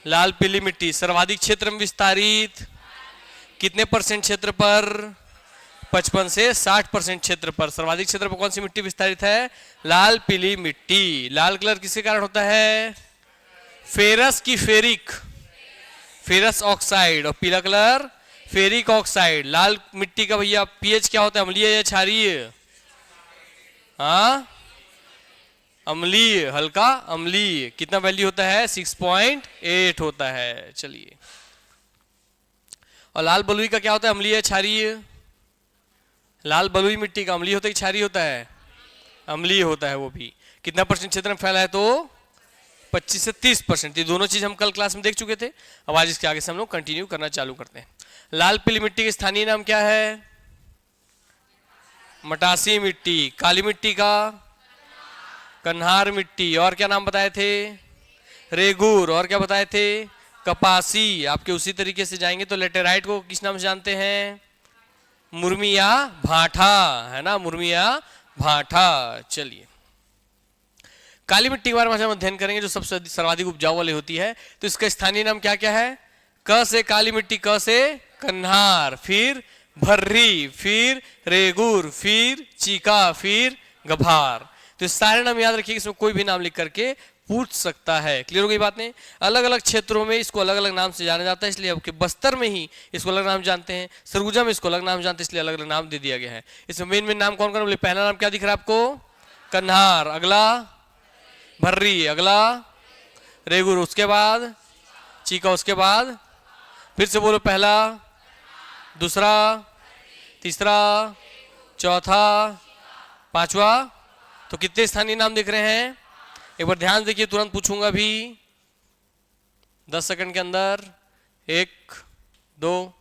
लाल पीली मिट्टी सर्वाधिक क्षेत्र में विस्तारित कितने परसेंट क्षेत्र पर? 55 से 60% क्षेत्र पर। सर्वाधिक क्षेत्र पर कौन सी मिट्टी विस्तारित है? लाल पीली मिट्टी। लाल कलर किसके कारण होता है? फेरस की फेरिक, फेरस ऑक्साइड, और पीला कलर फेरिक ऑक्साइड। लाल मिट्टी का भैया पीएच क्या होता है? अम्लीय या क्षारीय? हाँ, अम्लीय, हल्का अम्लीय। कितना वैल्यू होता है? 6.8 होता है। चलिए, और लाल बलुई का क्या होता है? अम्लीय या क्षारीय? लाल बलुई मिट्टी का अम्लीय होता है कि क्षारीय होता है? अम्लीय होता है वो भी। कितना परसेंट क्षेत्र में फैला है? तो 25 से 30%। ये दोनों चीज हम कल क्लास में देख चुके थे। अब आज इसके आगे से हम लोग कंटिन्यू करना चालू करते हैं। लाल पीली मिट्टी के स्थानीय नाम क्या है? मटासी मिट्टी। काली मिट्टी का? कन्हार मिट्टी। और क्या नाम बताए थे? रेगुर। और क्या बताए थे? कपासी। आपके उसी तरीके से जाएंगे तो लेटेराइट को किस नाम से जानते हैं? मुर्मिया भाठा, है ना, मुर्मिया भाठा। चलिए, काली मिट्टी के बारे में हम अध्ययन करेंगे जो सबसे सर्वाधिक उपजाऊ वाली होती है। तो इसका स्थानीय नाम क्या क्या है? क से काली मिट्टी, क से कन्हार, फिर भर्री, फिर रेगुर, फिर चीका, फिर गभार। तो सारे नाम याद रखिए, इसमें कोई भी नाम लिख करके पूछ सकता है। क्लियर हो गई बात नहीं? अलग अलग क्षेत्रों में इसको अलग अलग नाम से जाना जाता है, इसलिए आपके बस्तर में ही इसको अलग नाम जानते हैं, सरगुजा में इसको अलग नाम जानते हैं, इसलिए अलग अलग नाम दे दिया गया है। इसमें मेन मेन नाम कौन कौन? पहला नाम क्या दिख रहा है आपको? कन्हार। अगला भर्री। अगला रेगुर। उसके बाद चीका। उसके बाद फिर से बोलो, पहला, दूसरा, तीसरा, चौथा, पांचवा। तो कितने स्थानीय नाम दिख रहे हैं? एक बार ध्यान देखिए, तुरंत पूछूंगा भी 10 सेकंड के अंदर। 1, 2,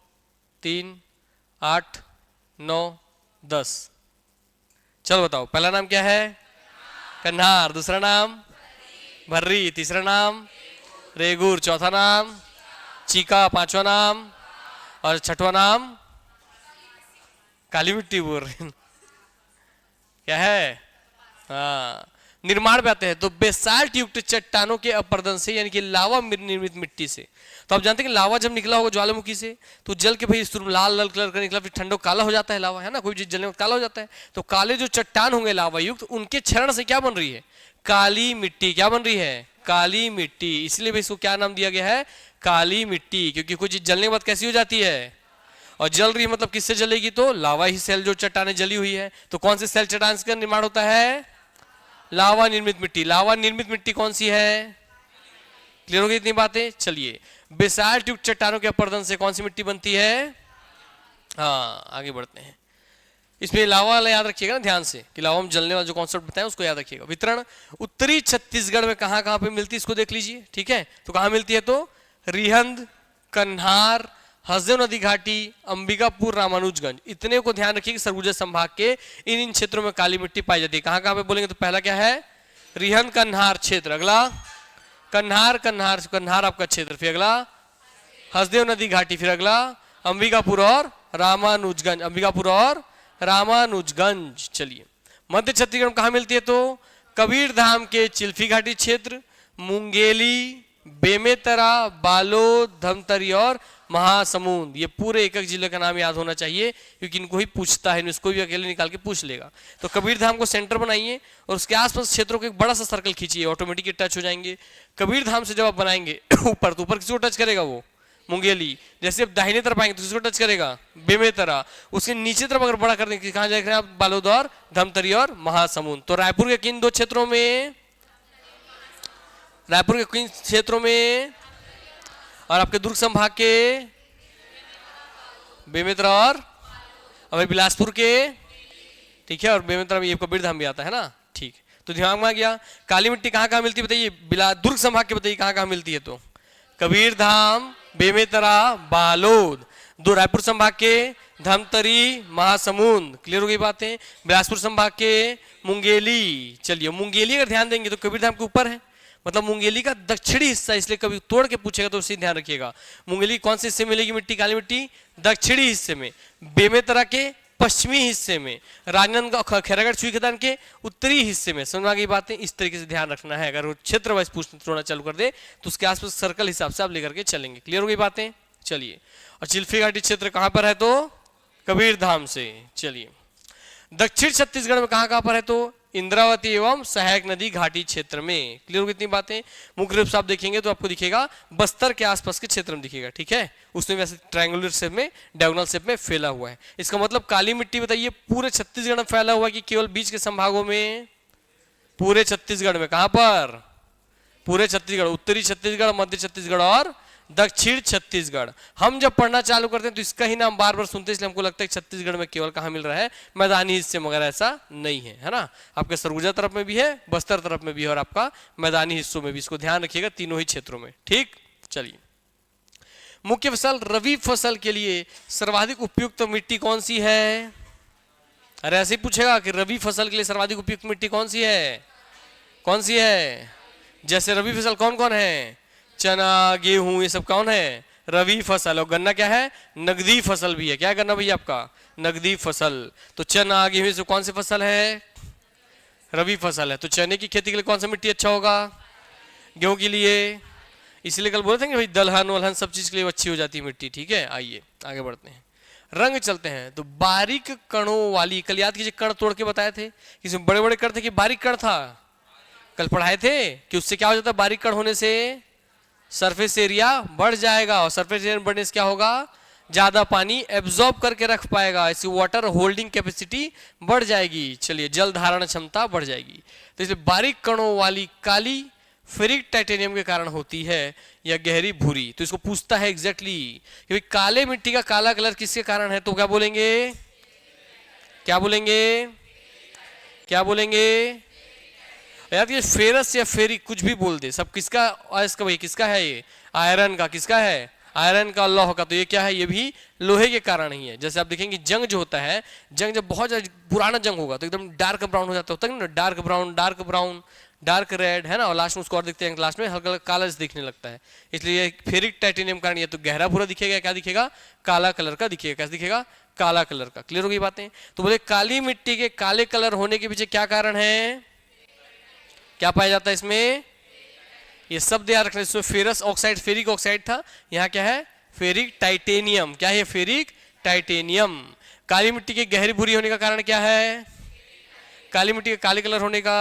3, 8, 9, 10। चलो बताओ, पहला नाम क्या है? कन्हार। दूसरा नाम भर्री। तीसरा नाम रेगुर। चौथा नाम चीका। पांचवा नाम और छठवां नाम काली मिट्टी बोल रहे क्या है? हाँ, निर्माण पे आते हैं तो बेसाल्ट युक्त चट्टानों के अपरदन से, यानी कि लावा निर्मित मिट्टी से। तो आप जानते हैं कि लावा जब निकला होगा ज्वालामुखी से तो जल के भाई लाल लाल कलर का निकला, फिर ठंडो काला हो जाता है लावा, है ना, कोई चीज जलने में काला हो जाता है। तो काले जो चट्टान होंगे लावा युक्त, उनके क्षरण से क्या बन रही है? काली मिट्टी। क्या बन रही है? काली मिट्टी। इसलिए भी इसको क्या नाम दिया गया है? काली मिट्टी। क्योंकि कोई चीज जलने के बाद कैसी हो जाती है? और जल रही है मतलब किससे जलेगी? तो लावा ही सेल जो चट्टाने जली हुई है। तो कौन से सेल चट्टान का निर्माण होता है? लावा निर्मित मिट्टी। लावा निर्मित मिट्टी कौन सी है? क्लियर हो गई इतनी बातें? चलिए, बेसाल्ट युक्त चट्टानों के अपरदन से कौन सी मिट्टी बनती है? हाँ, आगे बढ़ते हैं। इसमें लावा वाला याद रखिएगा ना ध्यान से, कि लावा में जलने वाला जो कॉन्सेप्ट बताया उसको याद रखिएगा। वितरण उत्तरी छत्तीसगढ़ में कहां कहां पे मिलती है इसको देख लीजिए। ठीक है, तो कहां मिलती है? तो रिहंद, कन्हार, हसदेव नदी घाटी, अंबिकापुर, रामानुजगंज। इतने को ध्यान रखिए कि सरगुजा संभाग के इन क्षेत्रों में काली मिट्टी पाई जाती है। कहां कहां पे बोलेंगे? तो पहला क्या है? रिहंद कन्हार क्षेत्र। अगला कन्हार, कन्हार आपका क्षेत्र। फिर अगला हसदेव नदी घाटी। फिर अगला अंबिकापुर और रामानुजगंज। अंबिकापुर और रामानुजगंज। चलिए, मध्य छत्तीसगढ़ में कहा मिलती है? तो कबीर धाम के चिल्फी घाटी क्षेत्र, मुंगेली, बेमेतरा, बालोद, धमतरी और महासमुंद। ये पूरे एक एक जिले का नाम याद होना चाहिए, क्योंकि इनको ही पूछता है, इसको भी अकेले निकाल के पूछ लेगा। तो कबीर धाम को सेंटर बनाइए और उसके आसपास क्षेत्रों को एक बड़ा सा सर्कल खींचिए, ऑटोमेटिक टच हो जाएंगे। कबीर धाम से जब आप बनाएंगे ऊपर, तो ऊपर किसको टच करेगा? वो मुंगेली। जैसे अब दाहिने तरफ आएंगे तो किसको टच करेगा? बेमेतरा। उसके नीचे तरफ अगर बड़ा कर देंगे, कहां जाएंगे आप? बालोद और धमतरी और महासमुंद। तो रायपुर के किन दो क्षेत्रों में? रायपुर के किन क्षेत्रों में? और आपके दुर्ग संभाग के बेमेतरा और बिलासपुर के। ठीक है, और बेमेतरा में ये कबीर धाम भी आता है ना। ठीक, तो ध्यान में आ गया। काली मिट्टी कहां कहां मिलती है बताइए? दुर्ग संभाग के बताइए कहां कहां मिलती है? तो कबीर धाम, बेमेतरा, बालोद। दो रायपुर संभाग के धमतरी, महासमुंद। क्लियर हो गई बातें? बिलासपुर संभाग के मुंगेली। चलिए, मुंगेली अगर ध्यान देंगे तो कबीर धाम के ऊपर है, मतलब मुंगेली का दक्षिणी हिस्सा, इसलिए कभी तोड़ के पूछेगा तो उसी ध्यान रखिएगा। मुंगेली कौन से हिस्से में मिलेगी मिट्टी? काली मिट्टी दक्षिणी हिस्से में। बेमेतरा के पश्चिमी हिस्से में, राजनांदगांव खैरागढ़ चुई खदान के उत्तरी हिस्से में। समझ में आ गई बातें? इस तरीके से ध्यान रखना है। अगर वो क्षेत्र वाइज पूछना चालू कर दे तो उसके आसपास सर्कल हिसाब से आप लेकर के चलेंगे। क्लियर हो गई बातें? चलिए, और चिल्फी घाटी क्षेत्र कहां पर है? तो कबीरधाम से। चलिए, दक्षिण छत्तीसगढ़ में कहां पर है? तो इंद्रावती एवं सहायक नदी घाटी क्षेत्र में। क्लियर हो कितनी बातें? मुख्य रूप से आप देखेंगे तो आपको दिखेगा बस्तर के आसपास के क्षेत्र में दिखेगा, ठीक है। उसमें वैसे ट्रायंगुलर शेप में, डायगोनल शेप में फैला हुआ है। इसका मतलब काली मिट्टी बताइए पूरे छत्तीसगढ़ में फैला हुआ है कि केवल बीच के संभागों में? पूरे छत्तीसगढ़ में। कहां पर? पूरे छत्तीसगढ़, उत्तरी छत्तीसगढ़, मध्य छत्तीसगढ़ और दक्षिण छत्तीसगढ़। हम जब पढ़ना चालू करते हैं तो इसका ही नाम बार बार सुनते हैं, इसलिए हमको लगता है छत्तीसगढ़ में केवल कहां मिल रहा है? मैदानी हिस्से, मगर ऐसा नहीं है, है ना। आपके सरगुजा तरफ में भी है, बस्तर तरफ में भी है और आपका मैदानी हिस्सों में भी। इसको ध्यान रखिएगा, तीनों ही क्षेत्रों में, ठीक। चलिए, मुख्य फसल रबी फसल के लिए सर्वाधिक उपयुक्त मिट्टी कौन सी है? अरे ऐसे ही पूछेगा कि रबी फसल के लिए सर्वाधिक उपयुक्त मिट्टी कौन सी है? कौन सी है? जैसे रबी फसल कौन कौन है? चना, गेहूं, ये सब कौन है? रबी फसल। और गन्ना क्या है? नगदी फसल भी है। क्या है गन्ना भैया आपका? नगदी फसल। तो चना, गेहूं से कौन सी फसल है? रबी फसल है। तो चने की खेती के लिए कौन सा मिट्टी अच्छा होगा? गेहूं के लिए। इसलिए कल बोले थे कि भाई दलहन वलहन सब चीज के लिए अच्छी हो जाती है मिट्टी, ठीक है। आइए आगे बढ़ते हैं, रंग चलते हैं। तो बारीक कणों वाली, कल याद कीजिए कण तोड़ के बताए थे कि इसमें बड़े बड़े कण थे कि बारीक कण था? कल पढ़ाए थे कि उससे क्या हो जाता है? बारीक कण होने से सरफेस एरिया बढ़ जाएगा, और सरफेस एरिया बढ़ने से क्या होगा? ज्यादा पानी एब्जॉर्ब करके रख पाएगा, इसकी वाटर होल्डिंग कैपेसिटी बढ़ जाएगी। चलिए, जल धारण क्षमता बढ़ जाएगी। तो इसलिए बारीक कणों वाली काली फेरिक टाइटेनियम के कारण होती है, या गहरी भूरी। तो इसको पूछता है एग्जैक्टली कि काले मिट्टी का काला कलर किसके कारण है? तो क्या बोलेंगे? क्या बोलेंगे? क्या बोलेंगे? यार ये फेरस या फेरिक कुछ भी बोल दे, सब किसका? इसका भाई किसका है? ये आयरन का। किसका है? आयरन का, लौह का। तो ये क्या है? ये भी लोहे के कारण ही है। जैसे आप देखेंगे जंग जो होता है, जंग जब बहुत पुराना जंग होगा तो एकदम डार्क ब्राउन हो जाता होता है ना, डार्क ब्राउन, डार्क रेड, है ना, और लास्ट में उसको और देखते हैं लास्ट में हल्का काला दिखने लगता है। इसलिए फेरिक टाइटेनियम कारण ये तो गहरा भूरा दिखेगा, क्या दिखेगा? काला कलर का दिखेगा। कैसे दिखेगा? काला कलर का। क्लियर हो गई बातें? तो बोले काली मिट्टी के काले कलर होने के पीछे क्या कारण है? क्या पाया जाता है इसमें? ये शब्द याद रखना। इसमें फेरस ऑक्साइड, फेरिक ऑक्साइड था, यहाँ क्या है? Ferric titanium. क्या है? Ferric titanium. काली मिट्टी के गहरी भूरी होने का कारण क्या है? काली मिट्टी के काले कलर होने का।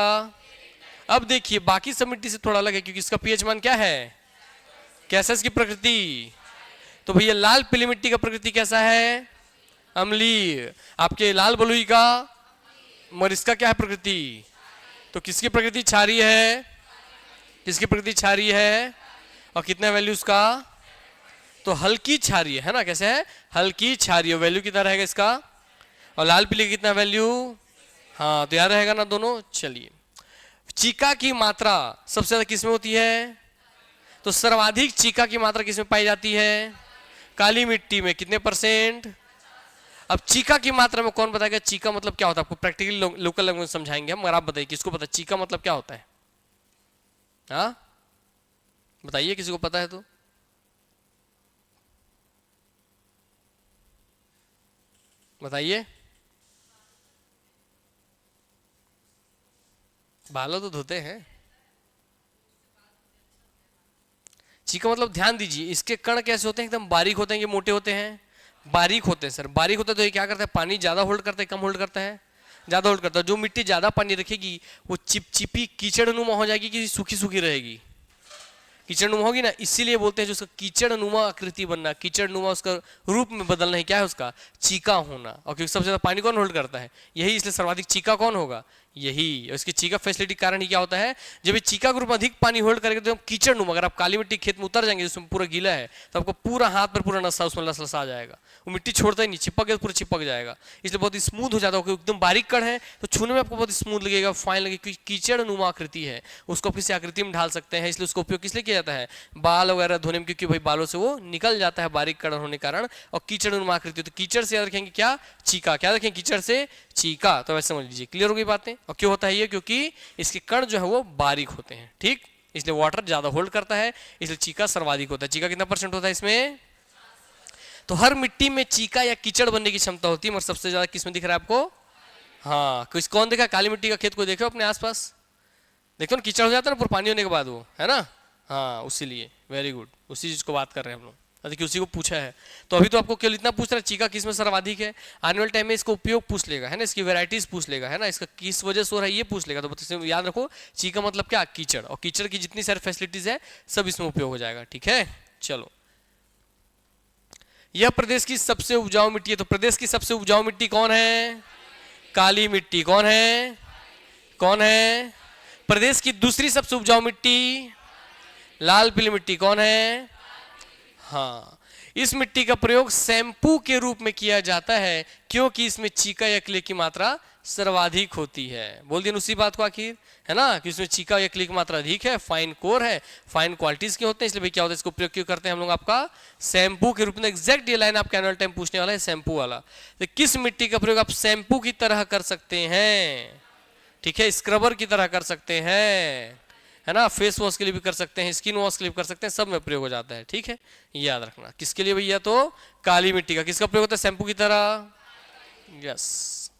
अब देखिए बाकी सब मिट्टी से थोड़ा अलग है, क्योंकि इसका पीएच मान क्या है? कैसा इसकी प्रकृति? तो भैया लाल पीली मिट्टी का प्रकृति कैसा है? अम्लीय। आपके लाल बलुई का, मगर इसका क्या है प्रकृति? तो किसकी प्रकृति क्षारीय है? किसकी प्रकृति क्षारीय है? और कितना वैल्यू उसका? तो हल्की क्षारीय है ना। कैसे है? हल्की क्षारीय। वैल्यू कितना रहेगा इसका? और लाल पीली कितना वैल्यू? हाँ, तो याद रहेगा ना दोनों। चलिए, चीका की मात्रा सबसे ज्यादा किसमें होती है? तो सर्वाधिक चीका की मात्रा किसमें पाई जाती है? काली मिट्टी में। कितने %? अब चीका की मात्रा में कौन बताएगा? चीका मतलब क्या होता है? आपको प्रैक्टिकली लोकल लैंग्वेज समझाएंगे हम, मगर आप बताइए किसको पता है चीका मतलब क्या होता है? हाँ बताइए, किसी को पता है तो। बताइए। बालों तो धोते हैं। चीका मतलब ध्यान दीजिए, इसके कण कैसे होते हैं? एकदम बारीक होते हैं कि मोटे होते हैं? बारीक होते हैं सर। बारीक होते हैं तो ये क्या करता है? पानी ज्यादा होल्ड करता है, कम होल्ड करता है? ज्यादा होल्ड करता है। जो मिट्टी ज्यादा पानी रखेगी वो चिपचिपी कीचड़नुमा हो जाएगी कि सूखी सूखी रहेगी? कीचड़नुमा होगी ना, इसीलिए बोलते हैं जो उसका कीचड़नुमा आकृति बनना, कीचड़नुमा उसका रूप में बदलना ही क्या है? उसका चीका होना। और क्योंकि सबसे ज्यादा पानी कौन होल्ड करता है? यही। इसलिए सर्वाधिक चीका कौन होगा? यही। इसकी चीका फैसिलिटी कारण ही क्या होता है? जब ये चीका ग्रुप अधिक पानी होल्ड करेगा तो कीचड़नुमा, अगर आप काली मिट्टी खेत में उतर जाएंगे जिसमें पूरा गीला है, तो आपको पूरा हाथ पर पूरा नशा उसमें लसलसा आ जाएगा। वो मिट्टी छोड़ता ही नहीं, चिपक गया पूरा चिपक जाएगा। इसलिए बहुत ही स्मूथ हो जाता है, एकदम बारीक कण है तो छूने में आपको बहुत स्मूथ लगेगा, फाइन लगेगा, क्योंकि कीचड़नुमा आकृति है। उसको किसी आकृति में ढाल सकते हैं, इसलिए उसका उपयोग किस लिए किया जाता है? बाल वगैरह धोने में, क्योंकि भाई बालों से वो निकल जाता है बारीक कण होने के कारण। और कीचड़नुमा आकृति, तो कीचड़ से याद रखेंगे क्या? चीका। क्या रखेंगे? कीचड़ से चीका। तो वैसे समझ लीजिए। क्लियर हो गई बातें? और क्यों होता है ये? क्योंकि इसके कण जो है वो बारीक होते हैं, ठीक। इसलिए वाटर ज्यादा होल्ड करता है, इसलिए चीका सर्वाधिक होता है। चीका कितना % होता है इसमें? तो हर मिट्टी में चीका या कीचड़ बनने की क्षमता होती है, मगर सबसे ज्यादा किसमें दिख रहा है आपको? हाँ, किस कौन देखा? काली मिट्टी का खेत को देखो अपने आसपास, देखो ना कीचड़ हो जाता है ना पूरा पानी होने के बाद, वो है ना। हाँ, उसी लिए वेरी गुड, उसी चीज को बात कर रहे हैं हम लोग। देखिए उसी को पूछा है। तो अभी तो आपको केवल इतना पूछ रहा है चीका किस में सर्वाधिक है, आने वाले टाइम में इसका उपयोग पूछ लेगा, है ना, इसकी वैरायटीज पूछ लेगा, है ना, इसका किस वजह से हो रहा है ये पूछ लेगा। तो याद रखो चीका मतलब क्या? कीचड़, और कीचड़ की जितनी सारी फैसिलिटीज है सब इसमें उपयोग हो जाएगा। ठीक है, चलो। यह प्रदेश की सबसे उपजाऊ मिट्टी है, तो प्रदेश की सबसे उपजाऊ मिट्टी कौन है? काली मिट्टी। कौन है? कौन है? प्रदेश की दूसरी सबसे उपजाऊ मिट्टी लाल पीली मिट्टी। कौन है? हाँ, इस मिट्टी का प्रयोग शैम्पू के रूप में किया जाता है क्योंकि इसमें चीका या क्ले की मात्रा सर्वाधिक होती है। बोल दिया उसी बात को आखिर, है ना, कि इसमें चीका या क्ले की मात्रा अधिक है, फाइन कोर है, फाइन क्वालिटीज के होते हैं, इसलिए भाई क्या होता है इसको प्रयोग क्यों करते हैं हम लोग? आपका शैम्पू के रूप में। एग्जैक्ट ये लाइन आपके एनुअल टाइम पूछने वाला है, शैम्पू वाला। तो किस मिट्टी का प्रयोग आप शैम्पू की तरह कर सकते हैं? ठीक है, स्क्रबर की तरह कर सकते हैं, है ना, फेस वॉश के लिए भी कर सकते हैं, स्किन वॉश के लिए भी कर सकते हैं, सब में प्रयोग हो जाता है। ठीक है, याद रखना। किसके लिए भैया? तो काली मिट्टी का। किसका प्रयोग होता है? शैम्पू की तरह। यस।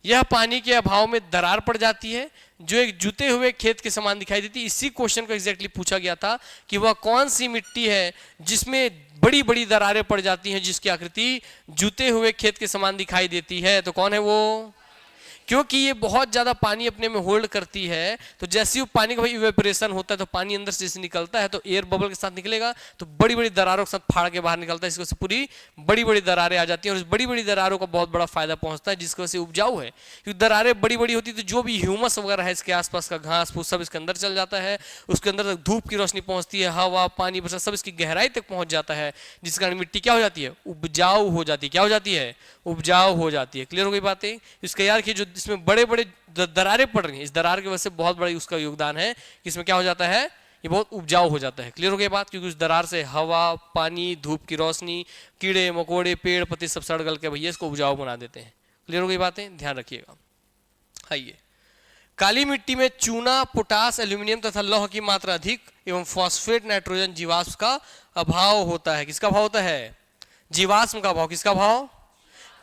यह पानी के अभाव में दरार पड़ जाती है जो एक जुते हुए खेत के समान दिखाई देती है। इसी क्वेश्चन को एग्जैक्टली पूछा गया था कि वह कौन सी मिट्टी है जिसमें बड़ी बड़ी दरारें पड़ जाती हैं, जिसकी आकृति जुते हुए खेत के समान दिखाई देती है। तो कौन है वो? क्योंकि ये बहुत ज्यादा पानी अपने में होल्ड करती है, तो जैसे ही पानी का भाई इवेपोरेशन होता है तो पानी अंदर से निकलता है, तो एयर बबल के साथ निकलेगा तो बड़ी बड़ी दरारों के साथ फाड़ के बाहर निकलता है, इसको से पूरी बड़ी बड़ी दरारें आ जाती हैं। और इस बड़ी बड़ी दरारों का बहुत बड़ा फायदा पहुंचता है, जिसकी वजह से उपजाऊ है। क्योंकि दरारें बड़ी बड़ी होती है तो जो भी ह्यूमस वगैरह है इसके आसपास का घास फूस सब इसके अंदर चल जाता है, उसके अंदर तक धूप की रोशनी पहुंचती है, हवा पानी बरसात सब इसकी गहराई तक पहुंच जाता है, जिस कारण मिट्टी क्या हो जाती है? उपजाऊ हो जाती है। क्या हो जाती है? उपजाऊ हो जाती है। क्लियर हो गई बातें? इसका यार कि जो इसमें बड़े बड़े दरारें पड़ रही हैं, इस दरार की वजह से बहुत बड़ा उसका योगदान है कि इसमें क्या हो जाता है? ये बहुत उपजाऊ हो जाता है। क्लियर हो गई बात? क्योंकि उस दरार से हवा पानी धूप की रोशनी कीड़े मकोड़े पेड़ पत्ते सब सड़ गल के भैया इसको उपजाऊ बना देते हैं। क्लियर हो गई बातें? ध्यान रखिएगा। आइए, काली मिट्टी में चूना पोटास एल्यूमिनियम तथा लौह की मात्रा अधिक एवं फॉस्फेट नाइट्रोजन जीवाश्म का अभाव होता है। किसका अभाव होता है? जीवाश्म का अभाव। किसका अभाव?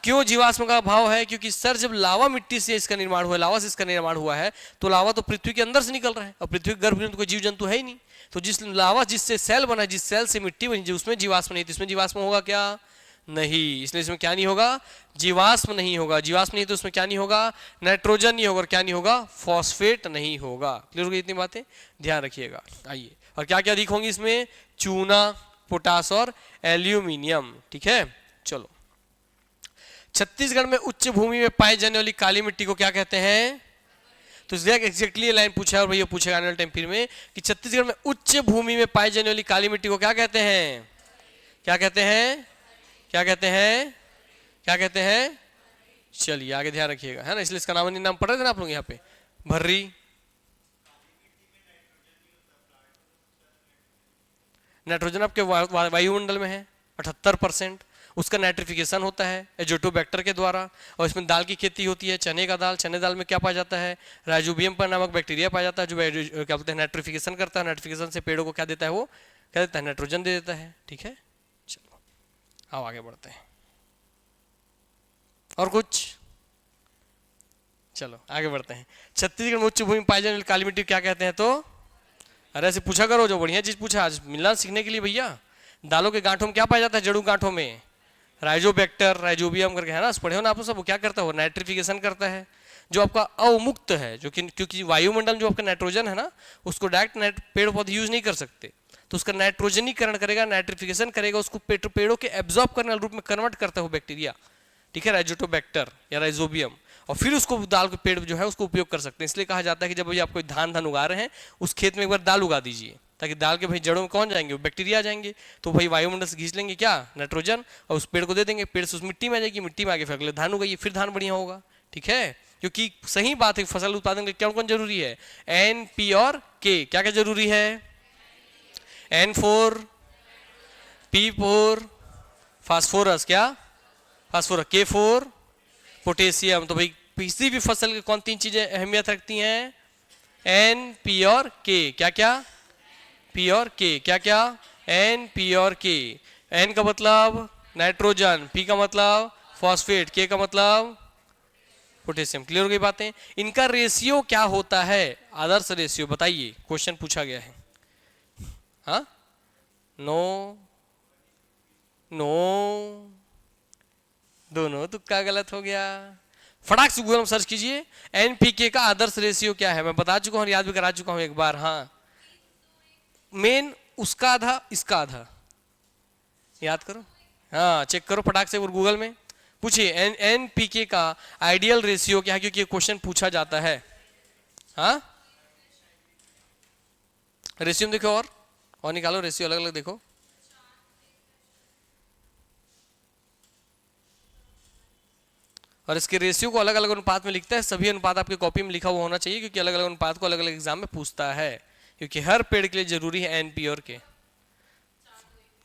क्यों जीवाश्म का अभाव है? क्योंकि सर जब लावा मिट्टी से इसका निर्माण हुआ है, लावा से इसका निर्माण हुआ है, तो लावा तो पृथ्वी के अंदर से निकल रहा है और पृथ्वी के गर्भ में तो कोई जीव जंतु है ही नहीं। तो जिस लावा जिससे सेल बना, जिस सेल से मिट्टी बनी, उसमें जीवाश्म नहीं, तो इसमें जीवाश्म होगा क्या? नहीं। इसलिए इसमें क्या नहीं होगा? जीवाश्म नहीं होगा। जीवाश्म नहीं तो उसमें क्या नहीं होगा? नाइट्रोजन नहीं होगा। और क्या नहीं होगा? फॉस्फेट नहीं होगा। क्लियर हो गई इतनी बातें? ध्यान रखिएगा। आइए, और क्या क्या अधिक होंगी इसमें? चूना पोटास और एल्यूमिनियम। ठीक है, चलो। छत्तीसगढ़ में उच्च भूमि में पाई जाने वाली काली मिट्टी को क्या कहते हैं? तो एग्जैक्टली लाइन पूछा है और भैया पूछेगा आने वाले टाइम फिर में कि छत्तीसगढ़ में उच्च भूमि में पाई जाने वाली काली मिट्टी को क्या कहते हैं? क्या कहते हैं? क्या कहते हैं? क्या कहते हैं? चलिए आगे ध्यान रखिएगा, है ना, इसलिए इसका नाम पढ़ रहे थे ना आप लोग यहाँ पे, भर्री। नाइट्रोजन आपके वायुमंडल में है 78%। उसका नाइट्रिफिकेशन होता है एजोटोबैक्टर के द्वारा। और इसमें दाल की खेती होती है, चने का दाल। चने दाल में क्या पाया जाता है? राइजोबियम पर नामक बैक्टीरिया पाया जाता है जो क्या बोलते हैं नाइट्रिफिकेशन करता है। नाइट्रिफिकेशन से पेड़ों को क्या देता है? वो क्या देता है? नाइट्रोजन दे देता है। ठीक है, चलो आओ आगे बढ़ते हैं। और कुछ? चलो आगे बढ़ते हैं। छत्तीसगढ़ में उच्च भूमि पाई जाने वाली काली मिट्टी क्या कहते हैं? तो अरे ऐसे पूछा करो, जो बढ़िया चीज पूछा आज मिलना सीखने के लिए भैया। दालों के गांठों में क्या पाया जाता है? जड़ों गांठों में राइजोबैक्टर राइजोबियम करके, है ना, पढ़े हो ना आप लोग सब। वो क्या करता है? वो नाइट्रिफिकेशन करता है। जो आपका अवमुक्त है, जो कि क्योंकि वायुमंडल जो आपका नाइट्रोजन है ना, उसको डायरेक्ट पेड़ पौधे यूज नहीं कर सकते, तो उसका नाइट्रोजनीकरण करेगा, नाइट्रिफिकेशन करेगा, उसको पेड़ों के एब्जॉर्ब करने वाले रूप में कन्वर्ट करता है वो बैक्टीरिया। ठीक है, राइजोटोबैक्टर या राइजोबियम। और फिर उसको दाल के पेड़ जो है उसको उपयोग कर सकते हैं। इसलिए कहा जाता है कि जब भाई आप कोई धान उगा रहे हैं, उस खेत में एक बार दाल उगा दीजिए, ताकि दाल के भाई जड़ों में कौन जाएंगे? वो बैक्टीरिया आ जाएंगे। तो भाई वायुमंडल से खींच लेंगे क्या? नाइट्रोजन, और उस पेड़ को दे देंगे, पेड़ से उस मिट्टी में आ जाएगी, मिट्टी में आगे फिर अगले धान उगाइए, फिर धान बढ़िया होगा। ठीक है, क्योंकि सही बात है, फसल उत्पादन के क्या कौन जरूरी है? एन, पी और के। क्या क्या जरूरी है? N4, P4 फास्फोरस, क्या फास्फोरस, K4 पोटेशियम। तो भाई किसी भी फसल की कौन तीन चीजें अहमियत रखती हैं? N, P और K। क्या क्या? P और K। क्या क्या? N, P और K। N का मतलब नाइट्रोजन, पी का मतलब फॉस्फेट, के का मतलब पोटेशियम। क्लियर हो गई बातें? इनका रेशियो क्या होता है? आदर्श रेशियो बताइए, क्वेश्चन पूछा गया है। हाँ, नो नो, दोनों तुक्का गलत हो गया। फटाक से गूगल में सर्च कीजिए एनपीके का आदर्श रेशियो क्या है। मैं बता चुका हूं, याद भी करा चुका हूं एक बार। हाँ, मेन उसका आधा इसका आधा, याद करो। हाँ, चेक करो फटाक से गूगल में, पूछिए एनपीके का आइडियल रेशियो क्या है, क्योंकि ये क्वेश्चन पूछा जाता है। हाँ, रेशियो में देखो और निकालो, रेशियो अलग अलग देखो। और इसके रेशियो को अलग अलग अनुपात में लिखता है। सभी अनुपात आपकी कॉपी में लिखा हुआ होना चाहिए, क्योंकि अलग अलग अनुपात को अलग अलग एग्जाम में पूछता है, क्योंकि हर पेड़ के लिए जरूरी है एनपी और के।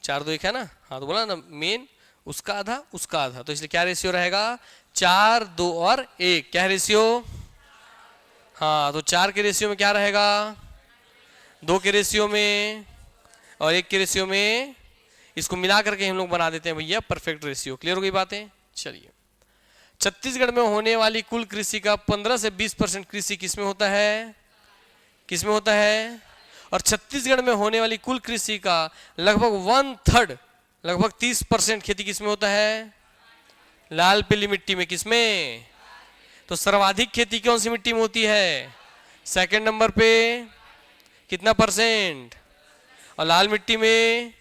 4:2:1 है ना? हाँ, तो बोला ना, मेन उसका आधा उसका आधा, तो इसलिए क्या रेशियो रहेगा? 4:2 और 1। क्या रेशियो? हाँ, तो 4 के रेशियो में क्या रहेगा? 2 के रेशियो में और 1 के रेशियो में, इसको मिला करके हम लोग बना देते हैं भैया परफेक्ट रेशियो। क्लियर हो गई बातें? चलिए, छत्तीसगढ़ में होने वाली कुल कृषि का 15 से 20% कृषि किसमें होता है? किसमें होता है? और छत्तीसगढ़ में होने वाली कुल कृषि का लगभग 1/3, लगभग 30% खेती किसमें होता है? लाल पीली मिट्टी में। किसमें? तो सर्वाधिक खेती कौन सी मिट्टी में होती है? सेकंड नंबर पे कितना %? और लाल मिट्टी में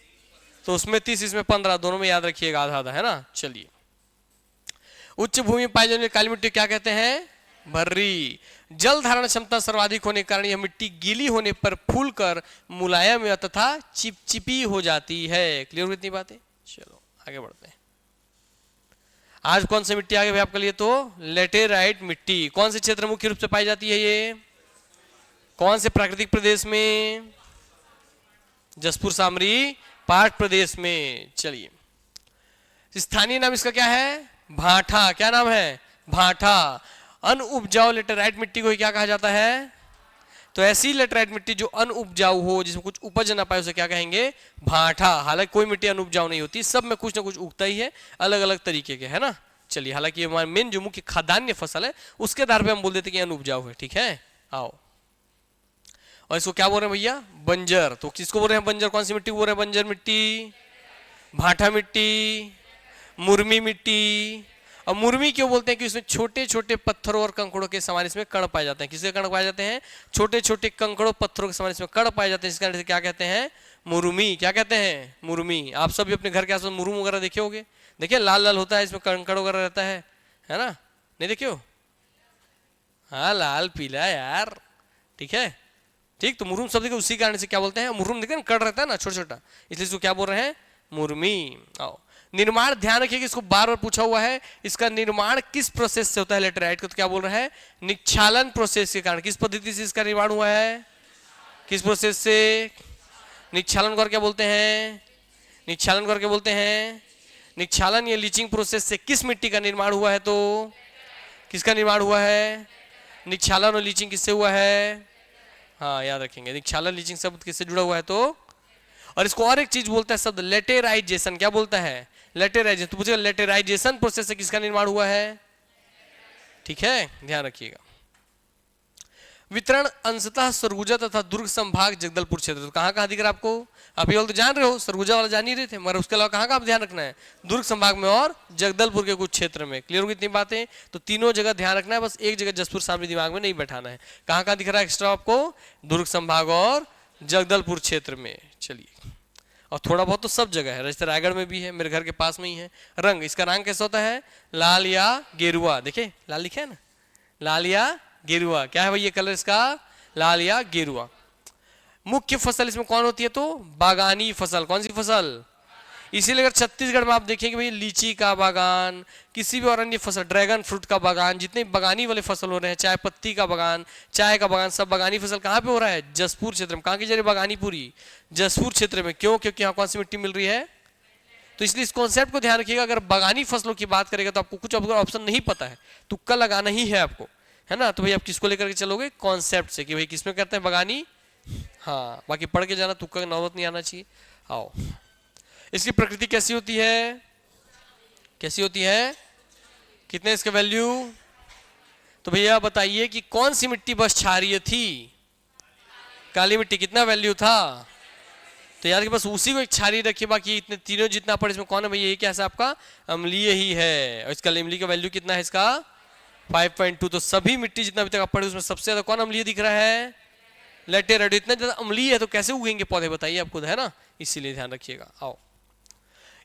तो उसमें 30, इसमें 15, दोनों में याद रखिएगा आधा आधा, है ना? चलिए, उच्च भूमि में पाई जाने वाली काली मिट्टी क्या कहते हैं? भर्री। जल धारण क्षमता सर्वाधिक होने के कारण यह मिट्टी गीली होने पर फूलकर मुलायम तथा चिपचिपी हो जाती है। क्लियर हुई इतनी बातें? चलो आगे बढ़ते हैं। आज कौन सी मिट्टी आ गई आपके लिए? तो लेटेराइट मिट्टी। कौन से क्षेत्र मुख्य रूप से पाई जाती है ये? कौन से प्राकृतिक प्रदेश में? जसपुर सामरी पाट प्रदेश में। चलिए, स्थानीय नाम इसका क्या है? भाठा। क्या नाम है? भाठा। अनउपजाऊ लेटेराइट मिट्टी को क्या कहा जाता है? तो ऐसी लेटेराइट मिट्टी जो अनउपजाऊ हो, जिसमें कुछ उपज ना पाए, उसे क्या कहेंगे? भाठा। हालांकि कोई मिट्टी अनउपजाऊ नहीं होती, सब में कुछ ना कुछ उगता ही है, अलग अलग तरीके के, है ना? चलिए, हालांकि ये हमारा मेन जो मुख्य खाद्यान्य फसल है, उसके आधार पे हम बोल देते कि अनउपजाऊ है। ठीक है, आओ। और इसको क्या बोल रहे हैं भैया? बंजर। तो किसको बोल रहे हैं बंजर? कौन सी मिट्टी बोल रहे हैं बंजर मिट्टी? भाठा मिट्टी, मुर्मी मिट्टी। और मुर्मी क्यों बोलते हैं? कि इसमें छोटे छोटे पत्थरों और कंकड़ों के समान इसमें कण पाए जाते हैं। किसके कण पाए जाते हैं? छोटे छोटे कंकड़ों पत्थरों के समान इसमें कण पाए जाते हैं, जिस कारण से क्या कहते हैं? मुर्मी। क्या कहते हैं? मुर्मी। आप सब भी अपने घर के आसपास मुरुम वगैरह देखे होंगे। देखिए, लाल लाल होता है, इसमें कंकड़ वगैरह रहता है ना? नहीं देखे हो? हाँ, लाल पीला यार, ठीक है, ठीक। तो मुरुम शब्द उसी कारण से क्या बोलते हैं? मुरुम। देखिए कड़ रहता है ना, छोटा छोटा, इसलिए इसको क्या बोल रहे हैं? मुर्मी। आओ, निर्माण ध्यान रखिए कि इसको बार बार पूछा हुआ है। इसका निर्माण किस प्रोसेस से होता है लेटेराइट का? तो क्या बोल रहा है? निक्षालन प्रोसेस के कारण। किस पद्धति से इसका निर्माण हुआ है? किस प्रोसेस से? निक्षालन कर क्या बोलते हैं? निक्षालन करके बोलते हैं। निक्षालन या लीचिंग प्रोसेस से किस मिट्टी का निर्माण हुआ है? तो किसका निर्माण हुआ है? निक्षालन और लीचिंग किससे हुआ है? हाँ, याद रखेंगे, निक्षालन लीचिंग शब्द किससे जुड़ा हुआ है? तो और इसको और एक चीज बोलता है शब्द लेटेराइजेशन। क्या बोलता है? लेटेराइजेशन। तो पूछेगा लेटेराइजेशन प्रोसेस से किसका निर्माण हुआ है? ठीक है, ध्यान रखिएगा। वितरण अंशतः सरगुजा तथा दुर्ग संभाग जगदलपुर क्षेत्र। तो कहाँ कहाँ दिख रहा है आपको? आप ये वाला तो जान रहे हो, सरगुजा वाला जान ही रहे थे, मगर उसके अलावा कहाँ कहाँ ध्यान रखना है? दुर्ग संभाग में और जगदलपुर के कुछ क्षेत्र में। क्लियर होगी इतनी बातें? तो तीनों जगह ध्यान रखना है, बस एक जगह जसपुर सामने दिमाग में नहीं बैठाना है। कहाँ कहाँ दिख रहा है एक्स्ट्रा आपको? दुर्ग संभाग और जगदलपुर क्षेत्र में। चलिए, और थोड़ा बहुत तो सब जगह है, जैसे रायगढ़ में भी है, मेरे घर के पास में ही है। रंग, इसका रंग कैसा होता है? लाल या गेरुआ। देखिए लाल लिखा है ना, लाल या गेरुआ। क्या है भाई ये कलर इसका? लाल या गेरुआ। मुख्य फसल इसमें कौन होती है? तो बागानी फसल। कौन सी फसल? इसीलिए अगर छत्तीसगढ़ में आप देखेंगे भाई लीची का बागान, किसी भी और अन्य फसल, ड्रैगन फ्रूट का बागान, जितने बागानी वाले फसल हो रहे हैं, चाय पत्ती का बागान, चाय का बागान, सब बागानी फसल कहाँ पे हो रहा है? जसपुर क्षेत्र में। कहाँ की जा रही है बागानी? पूरी जसपुर क्षेत्र में। क्यों? क्योंकि यहाँ कौन सी मिट्टी मिल रही है? तो इसलिए इस कॉन्सेप्ट को ध्यान रखिएगा। अगर बागानी फसलों की बात करेगा तो आपको कुछ ऑप्शन नहीं पता है, तुक्का लगाना ही है आपको, है ना? तो भाई आप किसको लेकर के चलोगे? कॉन्सेप्ट से, कि भाई किसमें करते हैं बागानी। हाँ, बाकी पढ़ के जाना, तुक्का का नौबत नहीं आना चाहिए। आओ, इसकी प्रकृति कैसी होती है? कैसी होती है, कितने इसके वैल्यू। तो भैया बताइए कि कौन सी मिट्टी बस क्षारीय थी, काली मिट्टी, कितना वैल्यू था। तो याद कि बस उसी को एक क्षारीय रखिए, बाकी इतने तीनों जितना पड़े इसमें कौन है भैया, ये क्या है आपका अम्लीय ही है, और इसका अम्लीय का वैल्यू कितना है इसका 5.2। तो सभी मिट्टी जितना अभी तक आप पढ़े उसमें सबसे ज्यादा कौन अम्लीय दिख रहा है, लेटेराइट। इतना ज्यादा अम्लीय है तो कैसे उगेंगे पौधे बताइए आप खुद, है ना, इसीलिए ध्यान रखिएगा। आओ,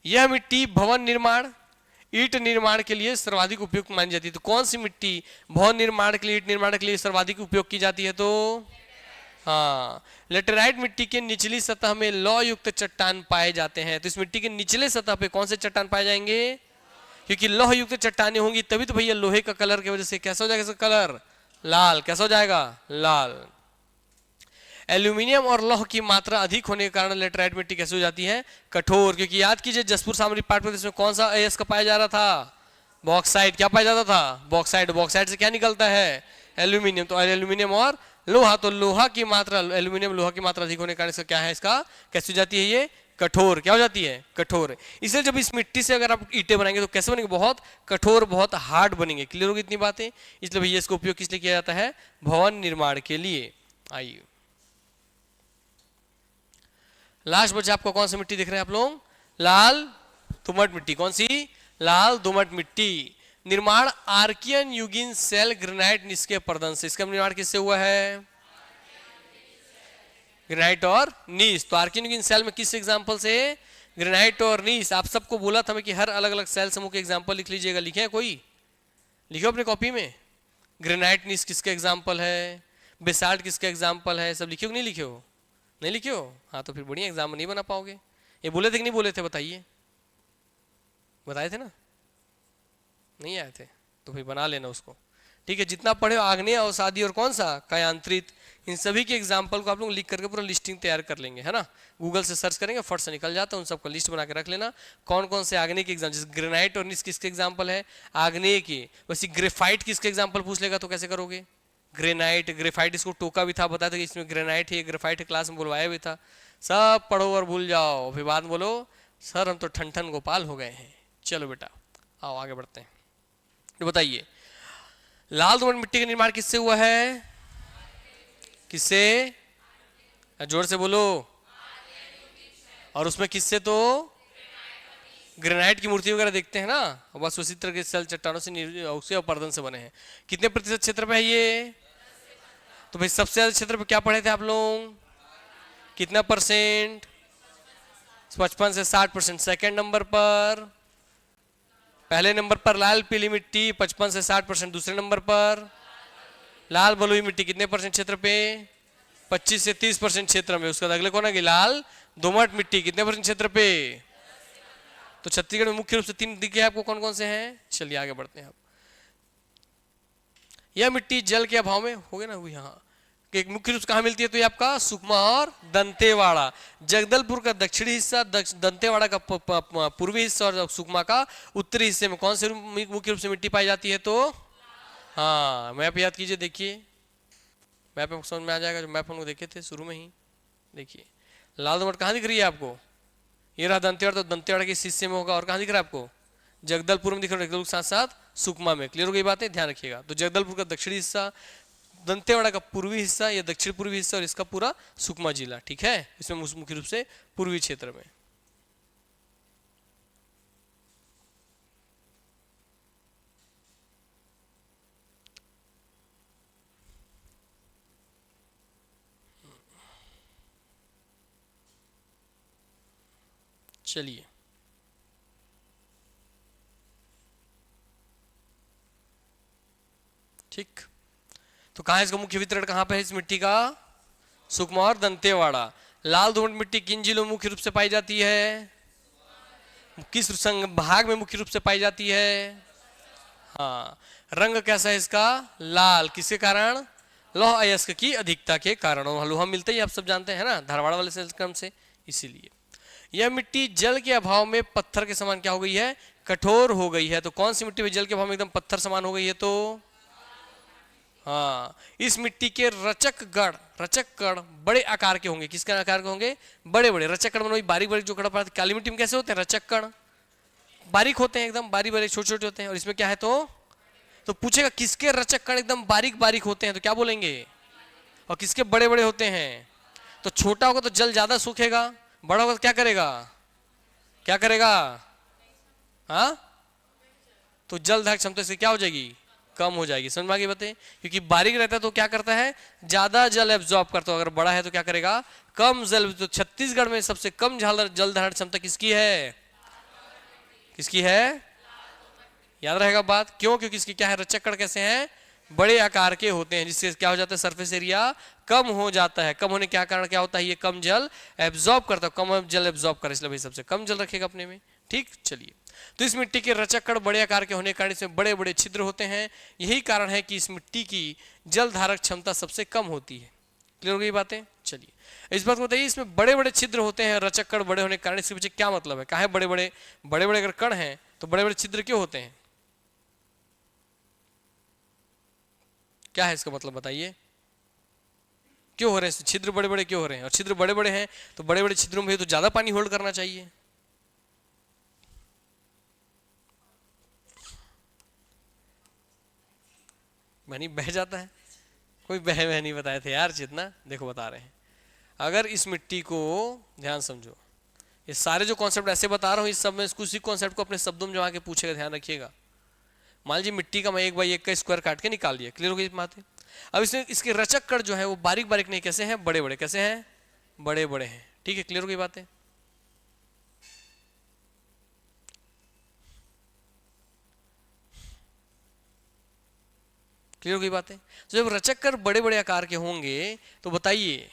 यह मिट्टी भवन निर्माण, ईंट निर्माण के लिए सर्वाधिक उपयुक्त मानी जाती है। तो कौन सी मिट्टी भवन निर्माण के लिए, ईंट निर्माण के लिए सर्वाधिक उपयोग की जाती है, तो हाँ, लेटेराइट मिट्टी के निचली सतह में लौह युक्त चट्टान पाए जाते हैं। तो इस मिट्टी के निचले सतह पे कौन से चट्टान पाए जाएंगे, क्योंकि लौह युक्त चट्टानें होंगी तभी तो भैया लोहे का कलर की वजह से कैसा हो जाएगा, इसका कलर लाल, कैसा हो जाएगा, लाल। एल्यूमिनियम और लौह की मात्रा अधिक होने के कारण लेटेराइट मिट्टी कैसे हो जाती है, कठोर। क्योंकि याद कीजिए जसपुर सामरिक पाठ प्रदेश में कौन सा अयस्क पाया जा रहा था, बॉक्साइट। क्या पाया जाता था, बॉक्साइट। बॉक्साइट से क्या निकलता है, एल्यूमिनियम। तो एल्यूमिनियम और लोहा, तो लोहा की मात्रा, एल्यूमिनियम लोहा की मात्रा अधिक होने के कारण इसका क्या है, इसका कैसे हो जाती है ये, कठोर। क्या हो जाती है, कठोर। इसलिए जब इस मिट्टी से अगर आप ईंटें बनाएंगे तो कैसे बनेंगे, बहुत कठोर, बहुत हार्ड बनेंगे। क्लियर होगी इतनी बातें। इसलिए भैया इसका उपयोग किस लिए किया जाता है, भवन निर्माण के लिए। आइए लास्ट बचा आपको कौन सी मिट्टी दिख रहे हैं आप लोग, लाल दोमट मिट्टी। कौन सी, लाल दोमट मिट्टी। निर्माण आर्कियन युगीन सेल ग्रेनाइट निष्क्रिय पर्दन से। इसका निर्माण किससे हुआ है, ग्रेनाइट और नीस। तो आर्कियन युगीन सेल में किस एग्जांपल से, ग्रेनाइट और नीस। आप सबको बोला था मैं कि हर अलग अलग सेल समूह के एग्जांपल लिख लीजिएगा। लिखे हैं कोई, लिखो अपने कॉपी में। ग्रेनाइट नीस किसके एग्जाम्पल है, बेसाल्ट किसके एग्जाम्पल है, सब लिखे हो नहीं लिखे हो, नहीं लिखे हो, हाँ तो फिर बढ़िया एग्जाम नहीं बना पाओगे। ये बोले थे कि नहीं बोले थे, बताइए, बताए थे ना, नहीं आए थे, तो फिर बना लेना उसको। ठीक है, जितना पढ़े आग्नेय, अवसादी और कौन सा कायांतरित, इन सभी के एग्जाम्पल को आप लोग लिख करके पूरा लिस्टिंग तैयार कर लेंगे, है ना। गूगल से सर्च करेंगे फट से निकल जाता है, उन सबका लिस्ट बना के रख लेना। कौन कौन से आग्नेय के एग्जाम, जैसे ग्रेनाइट और निस किसके एग्जाम्पल है, आग्नेय के। वैसे ग्रेफाइट किसके एग्जाम्पल पूछ लेगा तो कैसे करोगे, ग्रेनाइट, ग्रेफाइट इसको टोका भी था, बताया था कि इसमें ग्रेनाइट है, ग्रेफाइट क्लास में बुलवाया भी था। सब पढ़ो और भूल जाओ, फिर बाद में बोलो सर हम तो ठन ठन गोपाल हो गए हैं। चलो बेटा आओ आगे बढ़ते हैं। तो बताइए लाल दोमट मिट्टी का निर्माण किससे हुआ है, किससे, जोर से बोलो। और उसमें किससे, तो ग्रेनाइट की मूर्ति वगैरह देखते हैं ना, बस उसी तरह के सेल चट्टानों से उसके अपरदन से बने हैं। कितने प्रतिशत क्षेत्र पे है ये, तो भाई सबसे ज्यादा क्षेत्र पे क्या पढ़े थे आप लोग, कितना परसेंट, 55 से 60%। सेकेंड नंबर पर, पहले नंबर पर लाल पीली मिट्टी 55 से 60%। दूसरे नंबर पर लाल बलुई मिट्टी कितने परसेंट क्षेत्र पे, 25 से 30% क्षेत्र में। उसका अगले कौन है, लाल दोमट मिट्टी कितने परसेंट क्षेत्र पे। तो छत्तीसगढ़ में मुख्य रूप से 3 दिखे आपको, कौन कौन से हैं, चलिए आगे बढ़ते हैं आप। यह मिट्टी जल के अभाव में हो गया ना हुई, हाँ, एक मुख्य रूप से कहाँ मिलती है, तो ये आपका सुकमा और दंतेवाड़ा। जगदलपुर का दक्षिणी हिस्सा, दंतेवाड़ा का पूर्वी हिस्सा और सुकमा का उत्तरी हिस्से में कौन से मुख्य रूप से मिट्टी पाई जाती है, तो हाँ मैप याद कीजिए, देखिए मैप में समझ में आ जाएगा, जो मैप हम लोग देखे थे शुरू में ही। देखिए लाल दोमट कहाँ दिख रही है आपको, ये रहा दंतेवाड़ा, तो दंतेवाड़ा के हिस्से में होगा। और कहाँ दिख रहा है आपको, जगदलपुर में दिख रहा है, जगदलपुर के साथ साथ सुकमा में। क्लियर हो गई बातें, ध्यान रखिएगा। तो जगदलपुर का दक्षिणी हिस्सा, दंतेवाड़ा का पूर्वी हिस्सा या दक्षिण पूर्वी हिस्सा, और इसका पूरा सुकमा जिला। ठीक है, इसमें मुख्य रूप से पूर्वी क्षेत्र में। चलिए ठीक, तो कहाँ इसका मुख्य वितरण कहाँ पे है इस मिट्टी का, सुकमा और दंतेवाड़ा। लाल दोमट मिट्टी किन जिलों में मुख्य रूप से पाई जाती है, किस भाग में मुख्य रूप से पाई जाती है, हाँ। रंग कैसा है इसका, लाल, किसके कारण, लौह अयस्क की अधिकता के कारण। और लोहा मिलता ही आप सब जानते हैं ना, धारवाड़ वाले सेल क्रम से, इसीलिए। यह मिट्टी जल के अभाव में पत्थर के समान क्या हो गई है, कठोर हो गई है। तो कौन सी मिट्टी में जल के अभाव में एकदम पत्थर समान हो गई है, तो हाँ, इस मिट्टी के रचक कण बड़े आकार के होंगे। किसके आकार के होंगे, बड़े बड़े रचक कण, बारीक बारीक जो कण पड़ते, काली मिट्टी में कैसे होते हैं रचक कण, बारीक होते हैं, एकदम बारीक बारीक छोटे छोटे होते हैं। और इसमें क्या है तो पूछेगा किसके रचक कण एकदम बारीक बारीक होते हैं, तो क्या बोलेंगे, और किसके बड़े बड़े होते हैं। तो छोटा होगा तो जल ज्यादा सूखेगा, बड़ा होगा तो क्या करेगा, क्या करेगा, हाँ, तो जल धारक क्षमता से क्या हो जाएगी, कम हो जाएगी। समझ में आ गई बातें। क्योंकि बारीक रहता है तो क्या करता है, ज्यादा जल एब्जॉर्ब करता है, अगर बड़ा है तो क्या करेगा, कम जल। तो छत्तीसगढ़ में सबसे कम जल धारण क्षमता किसकी है, किसकी है, याद रहेगा बात। क्यों, क्योंकि इसकी क्या है, रचक कण कैसे हैं, बड़े आकार के होते हैं, जिससे क्या हो जाता है, सरफेस एरिया कम हो जाता है। कम होने के कारण क्या होता है, ये कम जल एब्जॉर्ब करता है, कम जल एब्जॉर्ब करे, इसलिए भाई सबसे कम जल रखेगा अपने में। ठीक, चलिए। तो इस मिट्टी के रचक कण बड़े आकार के होने के कारण इसमें बड़े बड़े छिद्र होते हैं। यही कारण है कि इस मिट्टी की जल धारक क्षमता सबसे कम होती है। क्लियर हो गई बातें। चलिए इस बात को बताइए, इसमें बड़े बड़े छिद्र होते हैं, रचक कण बड़े होने के कारण, इसके पीछे क्या मतलब है, कहा है बड़े बड़े अगर कण हैं तो बड़े बड़े छिद्र क्यों होते हैं, क्या है इसका मतलब बताइए, क्यों हो रहे हैं छिद्र बड़े बड़े, क्यों हो रहे हैं। और छिद्र बड़े बड़े हैं तो बड़े बड़े छिद्रों में तो ज्यादा पानी होल्ड करना चाहिए। मैंने बह जाता है, कोई बह नहीं बताए थे यार जितना, देखो बता रहे हैं। अगर इस मिट्टी को ध्यान समझो, ये सारे जो कॉन्सेप्ट ऐसे बता रहा हूँ, इस सब में उसी कॉन्सेप्ट को अपने शब्दों में जमा के पूछेगा, ध्यान रखिएगा। मान लीजिए मिट्टी का मैं 1x1 का स्क्वायर काट के निकाल दिया, क्लियर हो गई बात है। अब इसमें इसके रचक कण जो है वो बारीक बारीक नहीं, कैसे हैं, बड़े बड़े, कैसे हैं, बड़े बड़े हैं। ठीक है, क्लियर हो गई बात है। क्लियर हो गई बात है। तो जब रचक कण बड़े बड़े आकार के होंगे तो बताइए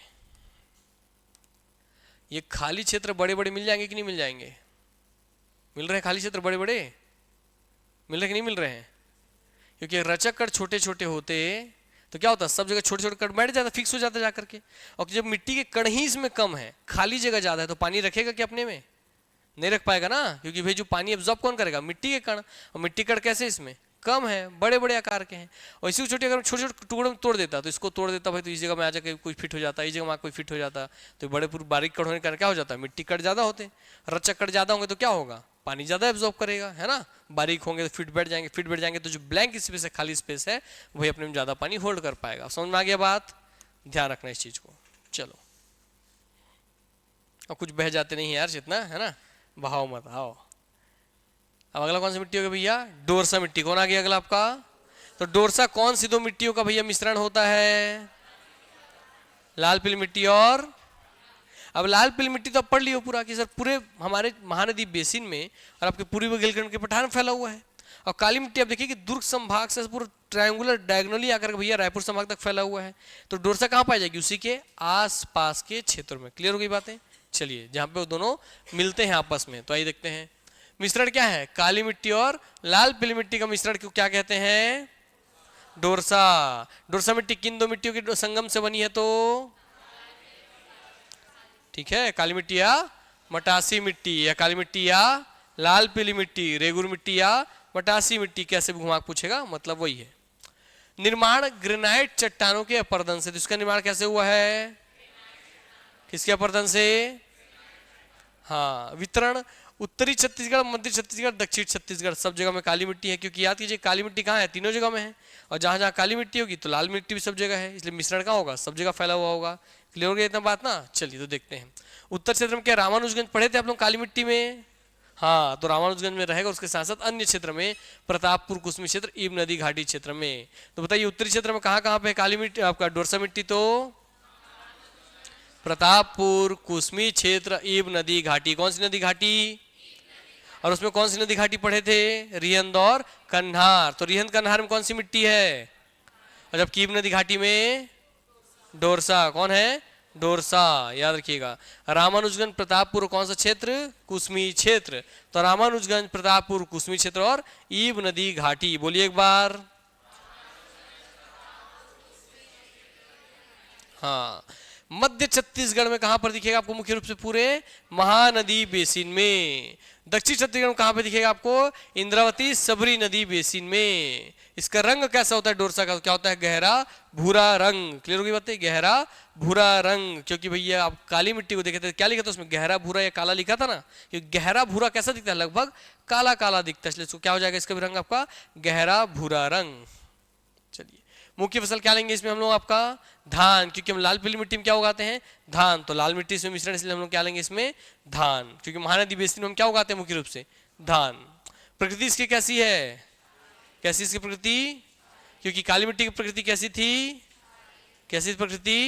ये खाली क्षेत्र बड़े बड़े मिल जाएंगे कि नहीं मिल जाएंगे, मिल रहे हैं खाली क्षेत्र बड़े बड़े, मिल रहे कि नहीं मिल रहे हैं। क्योंकि रचक कण छोटे छोटे होते तो क्या होता, सब जगह छोटे छोटे कण बैठ जाता, फिक्स हो जाता जाकर के। और जब मिट्टी के कण ही इसमें कम है, खाली जगह ज्यादा है, तो पानी रखेगा क्या अपने में, नहीं रख पाएगा ना। क्योंकि भाई जो पानी एब्जॉर्ब कौन करेगा, मिट्टी के कण, और मिट्टी कण कैसे इसमें कम है, बड़े बड़े आकार के हैं। और इसी को छोटे अगर छोटे छोटे टुकड़ों में तोड़ देता, तो इसको तोड़ देता भाई, तो इस जगह में आ जाकर कोई फिट हो जाता, इस जगह में कोई फिट हो जाता, तो बड़े पूरे बारीक कण होने के कारण क्या हो जाता है, मिट्टी कण ज्यादा होते, रचक कण ज्यादा होंगे तो क्या होगा, पानी ज्यादा एब्जॉर्ब करेगा, है ना। बारीक होंगे तो फिट बैठ जाएंगे तो जो ब्लैंक स्पेस है, खाली स्पेस है, वही अपने में ज्यादा पानी होल्ड कर पाएगा। समझ में आ गया बात, ध्यान रखना इस चीज को। चलो, और कुछ बह जाते नहीं यार जितना, है ना, बहाओ मत आओ। अब अगला कौन सी मिट्टी होगा भैया, डोरसा मिट्टी। कौन आ गया अगला आपका, तो डोरसा कौन सी दो मिट्टियों का भैया मिश्रण होता है, लाल पीली मिट्टी और, अब लाल पीली मिट्टी तो आप पढ़ लियो पूरा कि सर पूरे हमारे महानदी बेसिन में और आपके पूर्वी बुंदेलखंड के पठार में फैला हुआ है। और काली मिट्टी आप देखिए कि दुर्ग संभाग से पूरा ट्रायंगुलर डायगोनली आकर के भैया रायपुर संभाग तक फैला हुआ है। तो डोरसा कहाँ पाई जाएगी, उसी के आस पास के क्षेत्र में। क्लियर हो गई बातें। चलिए, जहां पे वो दोनों मिलते हैं आपस में, तो आइए देखते हैं मिश्रण क्या है, काली मिट्टी और लाल पीली मिट्टी का मिश्रण को क्या कहते हैं, डोरसा। डोरसा मिट्टी किन दो मिट्टियों के संगम से बनी है, तो ठीक है, काली मिट्टी या मटासी मिट्टी, या काली मिट्टी या लाल पीली मिट्टी, रेगुर मिट्टी या मटासी मिट्टी, कैसे भी घुमा पूछेगा, मतलब वही है। निर्माण ग्रेनाइट चट्टानों के अपर्दन से, तो इसका निर्माण कैसे हुआ है, किसके अपर्दन से, हाँ। वितरण उत्तरी छत्तीसगढ़, मध्य छत्तीसगढ़, दक्षिण छत्तीसगढ़, सब जगह में काली मिट्टी है। क्योंकि याद कीजिए काली मिट्टी कहाँ है, तीनों जगह में है। और जहां जहां काली मिट्टी होगी तो लाल मिट्टी भी सब जगह है, इसलिए मिश्रण कहाँ होगा, सब जगह फैला हुआ होगा। क्लियर हो गया इतना बात ना। चलिए तो देखते हैं उत्तर क्षेत्र में क्या रामानुजगंज पढ़े थे आप लोग काली मिट्टी में, हाँ, तो रामानुजगंज में रहेगा। उसके साथ साथ अन्य क्षेत्र में प्रतापपुर, कुसमी क्षेत्र, ईब नदी घाटी क्षेत्र में। तो बताइए उत्तरी क्षेत्र में कहाँ कहाँ पे काली मिट्टी, आपका डोरसा मिट्टी, तो प्रतापपुर, कुसमी क्षेत्र, ईब नदी घाटी। कौन सी नदी घाटी, और उसमें कौन सी नदी घाटी पढ़े थे, रिहंद और कन्हार। तो रिहंद कन्हार में कौन सी मिट्टी है, और जब ईब नदी घाटी में डोरसा, कौन है, डोरसा, याद रखिएगा। रामानुजगंज प्रतापपुर कौन सा क्षेत्र, कुसमी क्षेत्र। तो रामानुजगंज प्रतापपुर कुसमी क्षेत्र और ईब नदी घाटी, बोलिए एक बार, हाँ। मध्य छत्तीसगढ़ में कहां पर दिखेगा आपको मुख्य रूप से? पूरे महानदी बेसिन में। दक्षिण छत्तीसगढ़ में कहां पर दिखेगा आपको? इंद्रावती सबरी नदी बेसिन में। इसका रंग कैसा होता है डोरसा का? क्या होता है? गहरा भूरा रंग। क्लियर होगी बात है? गहरा भूरा रंग। क्योंकि भैया आप काली मिट्टी को देखे थे, क्या लिखा था उसमें? गहरा भूरा या काला लिखा था ना। क्योंकि गहरा भूरा कैसा दिखता है? लगभग काला काला दिखता है, इसलिए इसको क्या हो जाएगा? इसका भी रंग आपका गहरा भूरा रंग। चलिए, मुख्य फसल क्या लेंगे इसमें हम लोग? आपका धान, क्योंकि हम लाल पीली मिट्टी में क्या उगाते हैं? धान। तो लाल मिट्टी से मिश्रण, इसलिए हम लोग क्या लेंगे इसमें? धान। क्योंकि महानदी बेसिन में हम क्या उगाते हैं मुख्य रूप से? धान। प्रकृति इसकी कैसी है? कैसी इसकी प्रकृति? क्योंकि काली मिट्टी की प्रकृति कैसी थी? कैसी प्रकृति?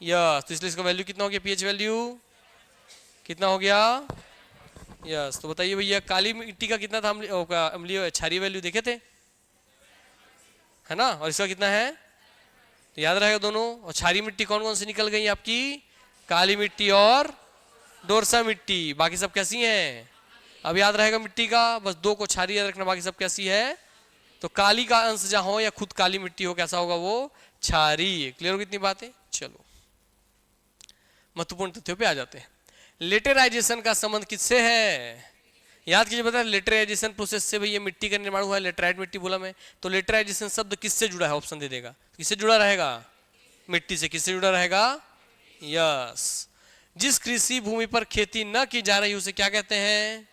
यस। तो इसलिए इसका वैल्यू कितना हो गया? पीएच वैल्यू कितना हो गया? यस। तो बताइए भैया, काली मिट्टी का कितना था अम्लीय क्षारीय वैल्यू देखे थे, है ना? और इसका कितना है? तो याद रहेगा दोनों। और क्षारीय मिट्टी कौन कौन सी निकल गई आपकी? काली मिट्टी और डोरसा मिट्टी। बाकी सब कैसी हैं? अब याद रहेगा मिट्टी का, बस दो को क्षारीय याद रखना, बाकी सब कैसी है? तो काली का अंश जहां हो या खुद काली मिट्टी हो, कैसा होगा वो? क्षारीय। क्लियर हो कितनी बातें? चलो महत्वपूर्ण तथ्यों पे आ जाते हैं। लेटेराइजेशन का संबंध किससे है? याद कीजिए, बता लेटराइजेशन प्रोसेस से भैया मिट्टी का निर्माण हुआ है। लेटराइट मिट्टी बोला मैं, तो लेटराइजेशन शब्द किससे जुड़ा है? ऑप्शन दे देगा। किससे जुड़ा रहेगा? मिट्टी से। किससे जुड़ा रहेगा? यस। जिस कृषि भूमि पर खेती न की जा रही उसे क्या कहते हैं?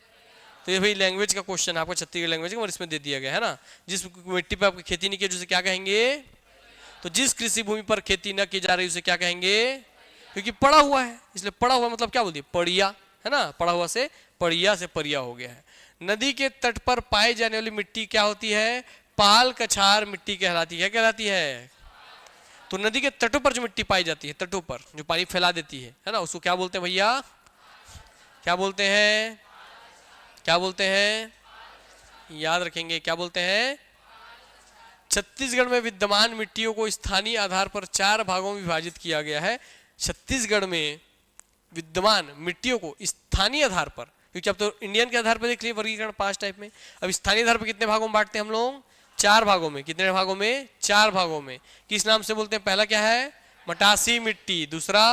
तो ये भाई लैंग्वेज का क्वेश्चन है आपको, छत्तीसगढ़ लैंग्वेज का, और इसमें दे दिया गया है ना। जिस मिट्टी पर आपकी खेती नहीं की उसे क्या कहेंगे? तो जिस कृषि भूमि पर खेती न की जा रही उसे क्या कहेंगे? क्योंकि पड़ा हुआ है, इसलिए पड़ा हुआ मतलब क्या बोलती है? पड़िया, है ना। पड़ा हुआ से पड़िया से परिया हो गया है। नदी के तट पर पाई जाने वाली मिट्टी क्या होती है? पाल कछार मिट्टी कहलाती है। क्या कहलाती है? तो नदी के तटों पर जो मिट्टी पाई जाती है, तटों पर जो पानी फैला देती है ना, उसको क्या बोलते हैं भैया? क्या बोलते हैं? क्या बोलते हैं? याद रखेंगे, क्या बोलते हैं? छत्तीसगढ़ में विद्यमान मिट्टियों को स्थानीय आधार पर 4 भागों में विभाजित किया गया है। छत्तीसगढ़ में विद्यमान मिट्टियों को स्थानीय आधार पर, क्योंकि अब तो इंडियन के आधार पर देख लिए वर्गीकरण 5 टाइप में, अब स्थानीय आधार पर कितने भागों में बांटते हैं हम लोग? 4 भागों में। कितने भागों में? 4 भागों में। किस नाम से बोलते हैं? पहला क्या है? मटासी मिट्टी, दूसरा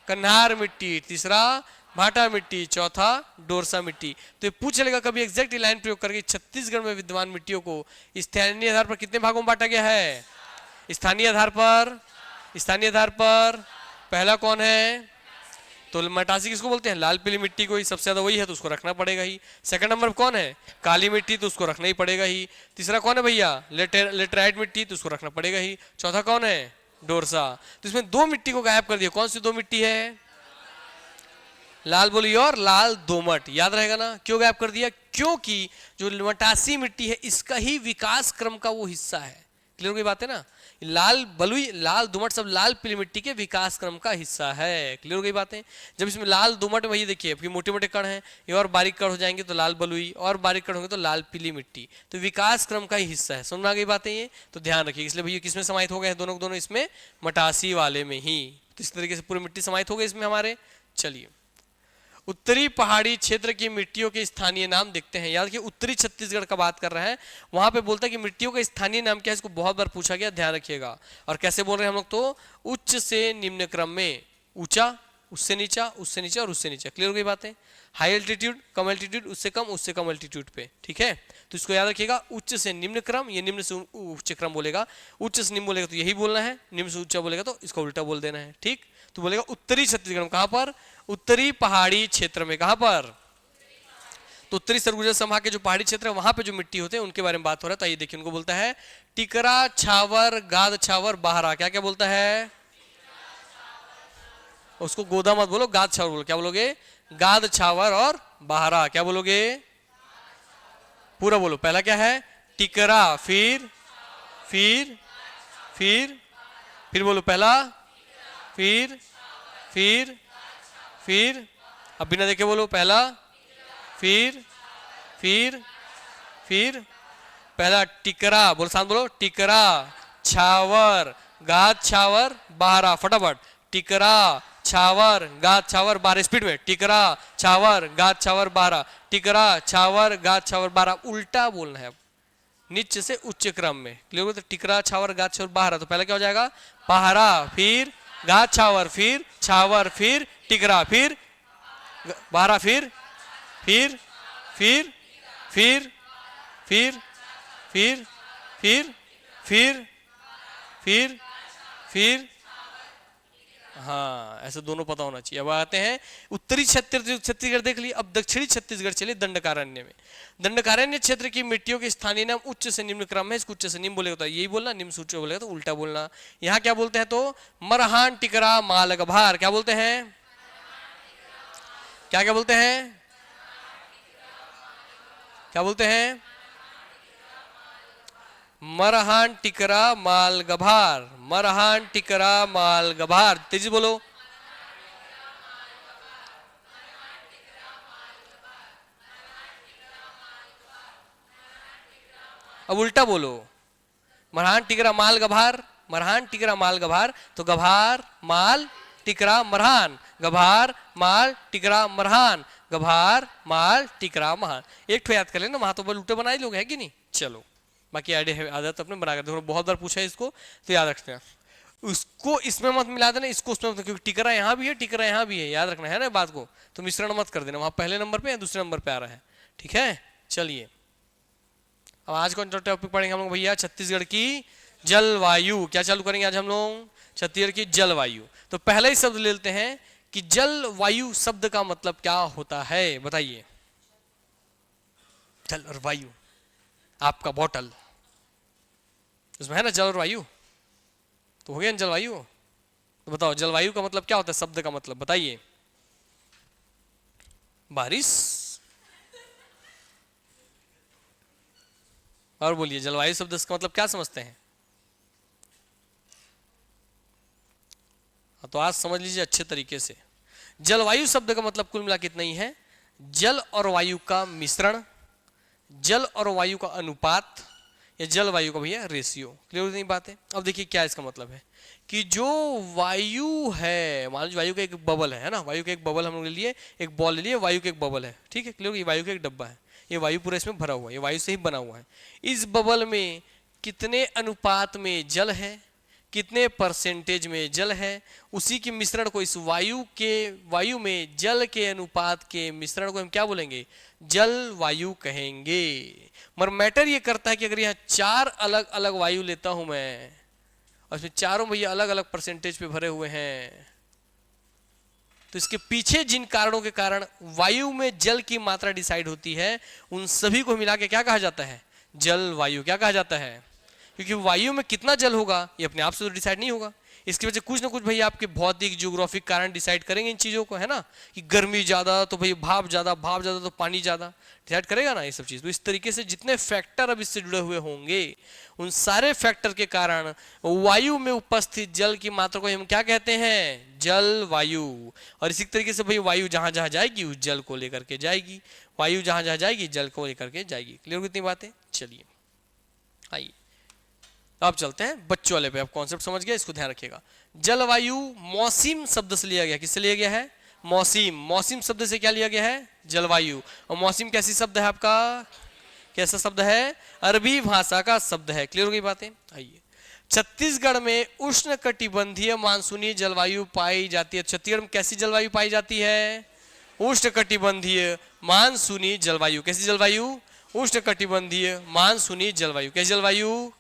कन्हार मिट्टी, तीसरा भाटा मिट्टी, चौथा डोरसा मिट्टी। तो ये पूछ लेगा कभी एग्जैक्ट लाइन प्रयोग करके, छत्तीसगढ़ में विद्यमान मिट्टियों को स्थानीय आधार पर कितने भागों में बांटा गया है? स्थानीय आधार पर। स्थानीय आधार पर पहला कौन है? तो मटासी किसको बोलते हैं? लाल पीली मिट्टी को ही, सबसे ज्यादा वही है तो उसको रखना पड़ेगा ही। सेकंड नंबर कौन है? काली मिट्टी, तो उसको रखना ही पड़ेगा ही। तीसरा कौन है भैया? लेटराइट मिट्टी, तो उसको रखना पड़ेगा ही। चौथा कौन है? डोरसा। तो इसमें 2 मिट्टी को गायब कर दिया। कौन सी 2 मिट्टी है? लाल बोली और लाल दोमट। याद रहेगा ना। क्यों गायब कर दिया? क्योंकि जो मटासी मिट्टी है इसका ही विकास क्रम का वो हिस्सा है। क्लियर की बात है ना। लाल बलुई, लाल दोमट सब लाल पीली मिट्टी के विकास क्रम का हिस्सा है। क्लियर हो गई बातें। जब इसमें लाल दोमट, वही देखिए मोटे मोटे कण हैं, ये और बारीक कण हो जाएंगे तो लाल बलुई, और बारीक कण होंगे तो लाल पीली मिट्टी। तो विकास क्रम का ही हिस्सा है। समझ में आ गई बातें ये? तो ध्यान रखिए। इसलिए भैया किसमें समाहित हो गए? दोनों दोनों इसमें मटासी वाले में ही। तो इस तरीके से पूरी मिट्टी समाहित हो गई इसमें हमारे। चलिए, उत्तरी पहाड़ी क्षेत्र की मिट्टियों के स्थानीय नाम देखते हैं। याद रखिए, उत्तरी छत्तीसगढ़ का बात कर रहे हैं, वहां पे बोलता है कि मिट्टियों का स्थानीय नाम क्या है। इसको बहुत बार पूछा गया, ध्यान रखिएगा। और कैसे बोल रहे हैं हम लोग? तो उच्च से निम्न क्रम में। ऊंचा, उससे नीचा, उससे नीचा और उससे नीचा। क्लियर हो गई बातें। हाई एल्टीट्यूड, कम एल्टीट्यूड, उससे कम एल्टीट्यूड पे। ठीक है, तो इसको याद रखिएगा। उच्च से निम्न क्रम, ये निम्न से उच्च क्रम बोलेगा। उच्च से निम्न बोलेगा तो यही बोलना है, निम्न से उच्च बोलेगा तो इसको उल्टा बोल देना है। ठीक, तो बोलेगा उत्तरी छत्तीसगढ़ में। कहां पर? उत्तरी पहाड़ी क्षेत्र में। कहां पर? तो उत्तरी सरगुजा संभाग के जो पहाड़ी क्षेत्र है वहां पे जो मिट्टी होते हैं उनके बारे में बात हो रहा है। तो ये देखिए, उनको बोलता है टिकरा, छावर, गाद छावर, बाहरा। क्या क्या बोलता है? उसको गोदा मत बोलो, गाद छावर बोलो। क्या बोलोगे? गाद छावर और बाहरा। क्या बोलोगे? पूरा बोलो। पहला क्या है? टिकरा, फिर फिर फिर फिर बोलो। पहला, फिर फिर फिर, अब बिना देखे बोलो। पहला, फिर फिर फिर। पहला टिकरा, बोलो साथ बोलो। टिकरा, छावर, गाद छावर, बाहरा। फटाफट। टिकरा, छावर, गाद छावर, बाहरा। स्पीड में। टिकरा, छावर, गाद छावर, बाहरा। टिकरा, छावर, गाद छावर, बाहरा। उल्टा बोलना है, नीचे से उच्च क्रम में। क्लियर हो? तो टिकरा, छावर, गाद छावर, बाहरा। तो पहला क्या हो जाएगा? पहारा, फिर गा छावर, फिर छावर, फिर टिकरा, फिर बारह, फिर फिर फिर फिर फिर फिर फिर फिर फिर फिर हाँ, ऐसे दोनों पता होना चाहिए। अब आते हैं उत्तरी छत्तीसगढ़ देख लिए। अब दक्षिणी छत्तीसगढ़ चलिए दंडकारण्य में। दंडकारण्य क्षेत्र की मिट्टियों के स्थानीय नाम उच्च से निम्न क्रम है। इसको उच्च से निम्न बोलेगा तो यही बोलना, निम्न से उच्च बोलेगा तो उल्टा बोलना। यहाँ क्या बोलते हैं तो मरहान, टिकरा, मालगभार। क्या बोलते हैं? क्या क्या बोलते हैं? क्या बोलते हैं? मरहान, टिकरा, मालगभार। मरहान, टिकरा, मालगभार। तेजी बोलो। अब उल्टा बोलो। मरहान, टिकरा, माल, गभार। मरहान, टिकरा, माल, गभार। तो गभार, माल, टिकरा, मरहान। गभार, माल, टिकरा, मरहान। गभार, माल, टिकरा, महान। एक ठो याद कर लेना, वहां तो उल्टे बनाए लोग है कि नहीं। चलो बाकी आदत अपने बना कर, बहुत बार पूछा है इसको तो याद रखना। उसको इसमें मत मिला देना, इसको उसमें मत, क्योंकि टिकरा यहाँ भी है, टिकरा यहाँ भी है, याद रखना है ना बात को। तो मिश्रण मत कर देना, वहां पहले नंबर पे या दूसरे नंबर पे आ रहा है। ठीक है, चलिए अब आज कौन सा टॉपिक पढ़ेंगे हम लोग भैया? छत्तीसगढ़ की जलवायु। क्या चालू करेंगे आज हम लोग? छत्तीसगढ़ की जलवायु। तो पहले ही शब्द ले लेते हैं कि जलवायु शब्द का मतलब क्या होता है, बताइए। जल और वायु, आपका बॉटल उसमें है ना जल और वायु, तो हो गया ना जलवायु। तो बताओ जलवायु का मतलब क्या होता है, शब्द का मतलब बताइए। बारिश। और बोलिए जलवायु शब्द का मतलब क्या समझते हैं? तो आज समझ लीजिए अच्छे तरीके से। जलवायु शब्द का मतलब कुल मिला के इतना ही है, जल और वायु का मिश्रण, जल और वायु का अनुपात, या जलवायु का भैया रेशियो। क्लियर नहीं बात है? अब देखिए क्या इसका मतलब है कि जो वायु है, मान लीजिए वायु का एक बबल है ना, वायु का एक बबल हम लोग ले लिए, एक बॉल ले लिए, वायु का एक बबल है, ठीक है। क्लियर, ये वायु का एक डब्बा है, ये वायु पूरा इसमें भरा हुआ है, ये वायु से ही बना हुआ है। इस बबल में कितने अनुपात में जल है, कितने परसेंटेज में जल है, उसी के मिश्रण को इस वायु में जल के अनुपात के मिश्रण को हम क्या बोलेंगे? जल वायु कहेंगे। मगर मैटर ये करता है कि अगर यहाँ चार अलग अलग वायु लेता हूं मैं, और इसमें चारों भैया अलग अलग परसेंटेज पे भरे हुए हैं, तो इसके पीछे जिन कारणों के कारण वायु में जल की मात्रा डिसाइड होती है, उन सभी को मिला के क्या कहा जाता है? जल वायु। क्या कहा जाता है? क्योंकि वायु में कितना जल होगा ये अपने आप से तो डिसाइड नहीं होगा, इसकी वजह से कुछ ना कुछ भैया आपके भौतिक जियोग्राफिक कारण डिसाइड करेंगे इन चीजों को, है ना। कि गर्मी ज्यादा तो भैया भाप ज्यादा, भाप ज्यादा तो पानी ज्यादा, डिसाइड करेगा ना ये सब चीज। तो इस तरीके से जितने फैक्टर अब इससे जुड़े हुए होंगे, उन सारे फैक्टर के कारण वायु में उपस्थित जल की मात्रा को हम क्या कहते हैं? जल वायु। और इसी तरीके से भाई वायु जहां जहां जाएगी उस जल को लेकर के जाएगी, वायु जहां जहां जाएगी जल को लेकर के जाएगी। क्लियर कितनी बातें? चलिए आइए अब चलते हैं बच्चों वाले पे। अब कॉन्सेप्ट समझ गया, इसको ध्यान रखिएगा। जलवायु मौसम शब्द से लिया गया। किससे लिया गया है? मौसम। मौसम शब्द से क्या लिया गया है? जलवायु। और मौसम कैसी शब्द है आपका? कैसा शब्द है? अरबी भाषा का शब्द है। क्लियर हो गई बातें? आइए, छत्तीसगढ़ में उष्ण कटिबंधीय मानसूनी जलवायु पाई जाती है। छत्तीसगढ़ में कैसी जलवायु पाई जाती है? उष्ण कटिबंधीय मानसूनी जलवायु। कैसी जलवायु? उष्ण कटिबंधीय मानसूनी जलवायु। कैसी जलवायु?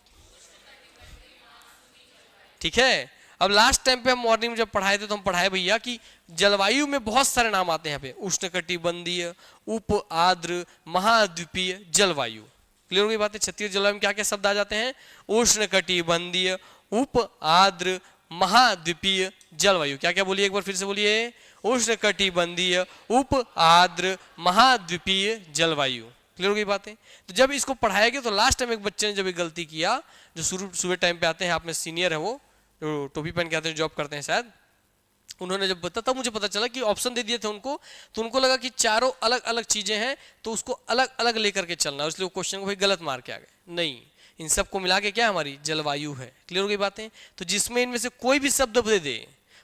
ठीक है। अब लास्ट टाइम पे हम मॉर्निंग में जब पढ़ाए थे तो हम पढ़ाए भैया कि जलवायु में बहुत सारे नाम आते हैं यहाँ पे, उष्णकटिबंधीय, उप आर्द्र, महाद्वीपीय जलवायु। क्लियर हो गई बात है? छत्तीसगढ़ जलवायु में क्या क्या शब्द आ जाते हैं? उष्णकटिबंधीय, उप आर्द्र, महाद्वीपीय जलवायु। क्या क्या बोलिए एक बार फिर से बोलिए? उष्णकटिबंधीय, उप आर्द्र, महाद्वीपीय जलवायु। क्लियर हो गई बातें? तो जब इसको पढ़ाया गया तो लास्ट टाइम एक बच्चे ने जब एक गलती किया, जो सुबह टाइम पे आते हैं, आप में सीनियर है वो, जो टोपी पहन के आते हैं, जॉब करते हैं शायद, उन्होंने जब बताया तब मुझे पता चला कि ऑप्शन दे दिए थे उनको, तो उनको लगा कि चारों अलग अलग चीजें हैं तो उसको अलग अलग लेकर के चलना, इसलिए वो क्वेश्चन को भाई गलत मार के आ गए। नहीं, इन सबको मिला के क्या हमारी जलवायु है। क्लियर हो गई बातें? तो जिसमें इनमें से कोई भी शब्द दे दे,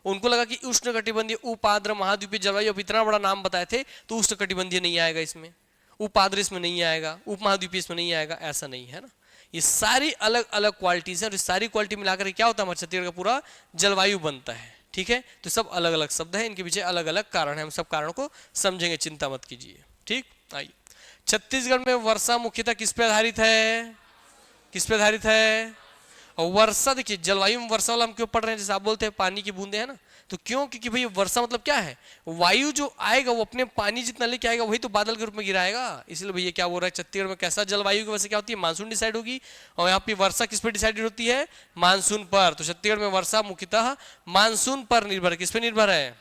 उनको लगा कि उष्णकटिबंधीय, उपाद्र, महाद्वीपीय जलवायु, अब इतना बड़ा नाम बताए थे तो उष्णकटिबंधीय नहीं आएगा इसमें, उपाद्र इसमें नहीं आएगा, उप महाद्वीपीय इसमें नहीं आएगा, ऐसा नहीं है ना। ये सारी अलग अलग क्वालिटीज है और इस सारी क्वालिटी मिलाकर क्या होता है? हमारे छत्तीसगढ़ का पूरा जलवायु बनता है। ठीक है, तो सब अलग अलग शब्द है, इनके पीछे अलग अलग कारण है, हम सब कारणों को समझेंगे, चिंता मत कीजिए। ठीक, आइए। छत्तीसगढ़ में वर्षा मुख्यतः किस पे आधारित है? किस पे आधारित है? और वर्षा, देखिए जलवायु में वर्षा वाला हम क्यों पढ़ रहे हैं, जैसे आप बोलते हैं पानी की बूंदे है ना, तो क्यों? क्योंकि भाई वर्षा मतलब क्या है, वायु जो आएगा वो अपने पानी जितना लेके आएगा वही तो बादल के रूप में गिराएगा। इसलिए भैया क्या बोल रहा है, छत्तीसगढ़ में कैसा जलवायु की वजह से क्या होती है, मानसून डिसाइड होगी, और यहाँ पे वर्षा किस पर डिसाइड होती है, मानसून पर। तो छत्तीसगढ़ में वर्षा मुख्यतः मानसून पर निर्भर है। किस पे निर्भर है?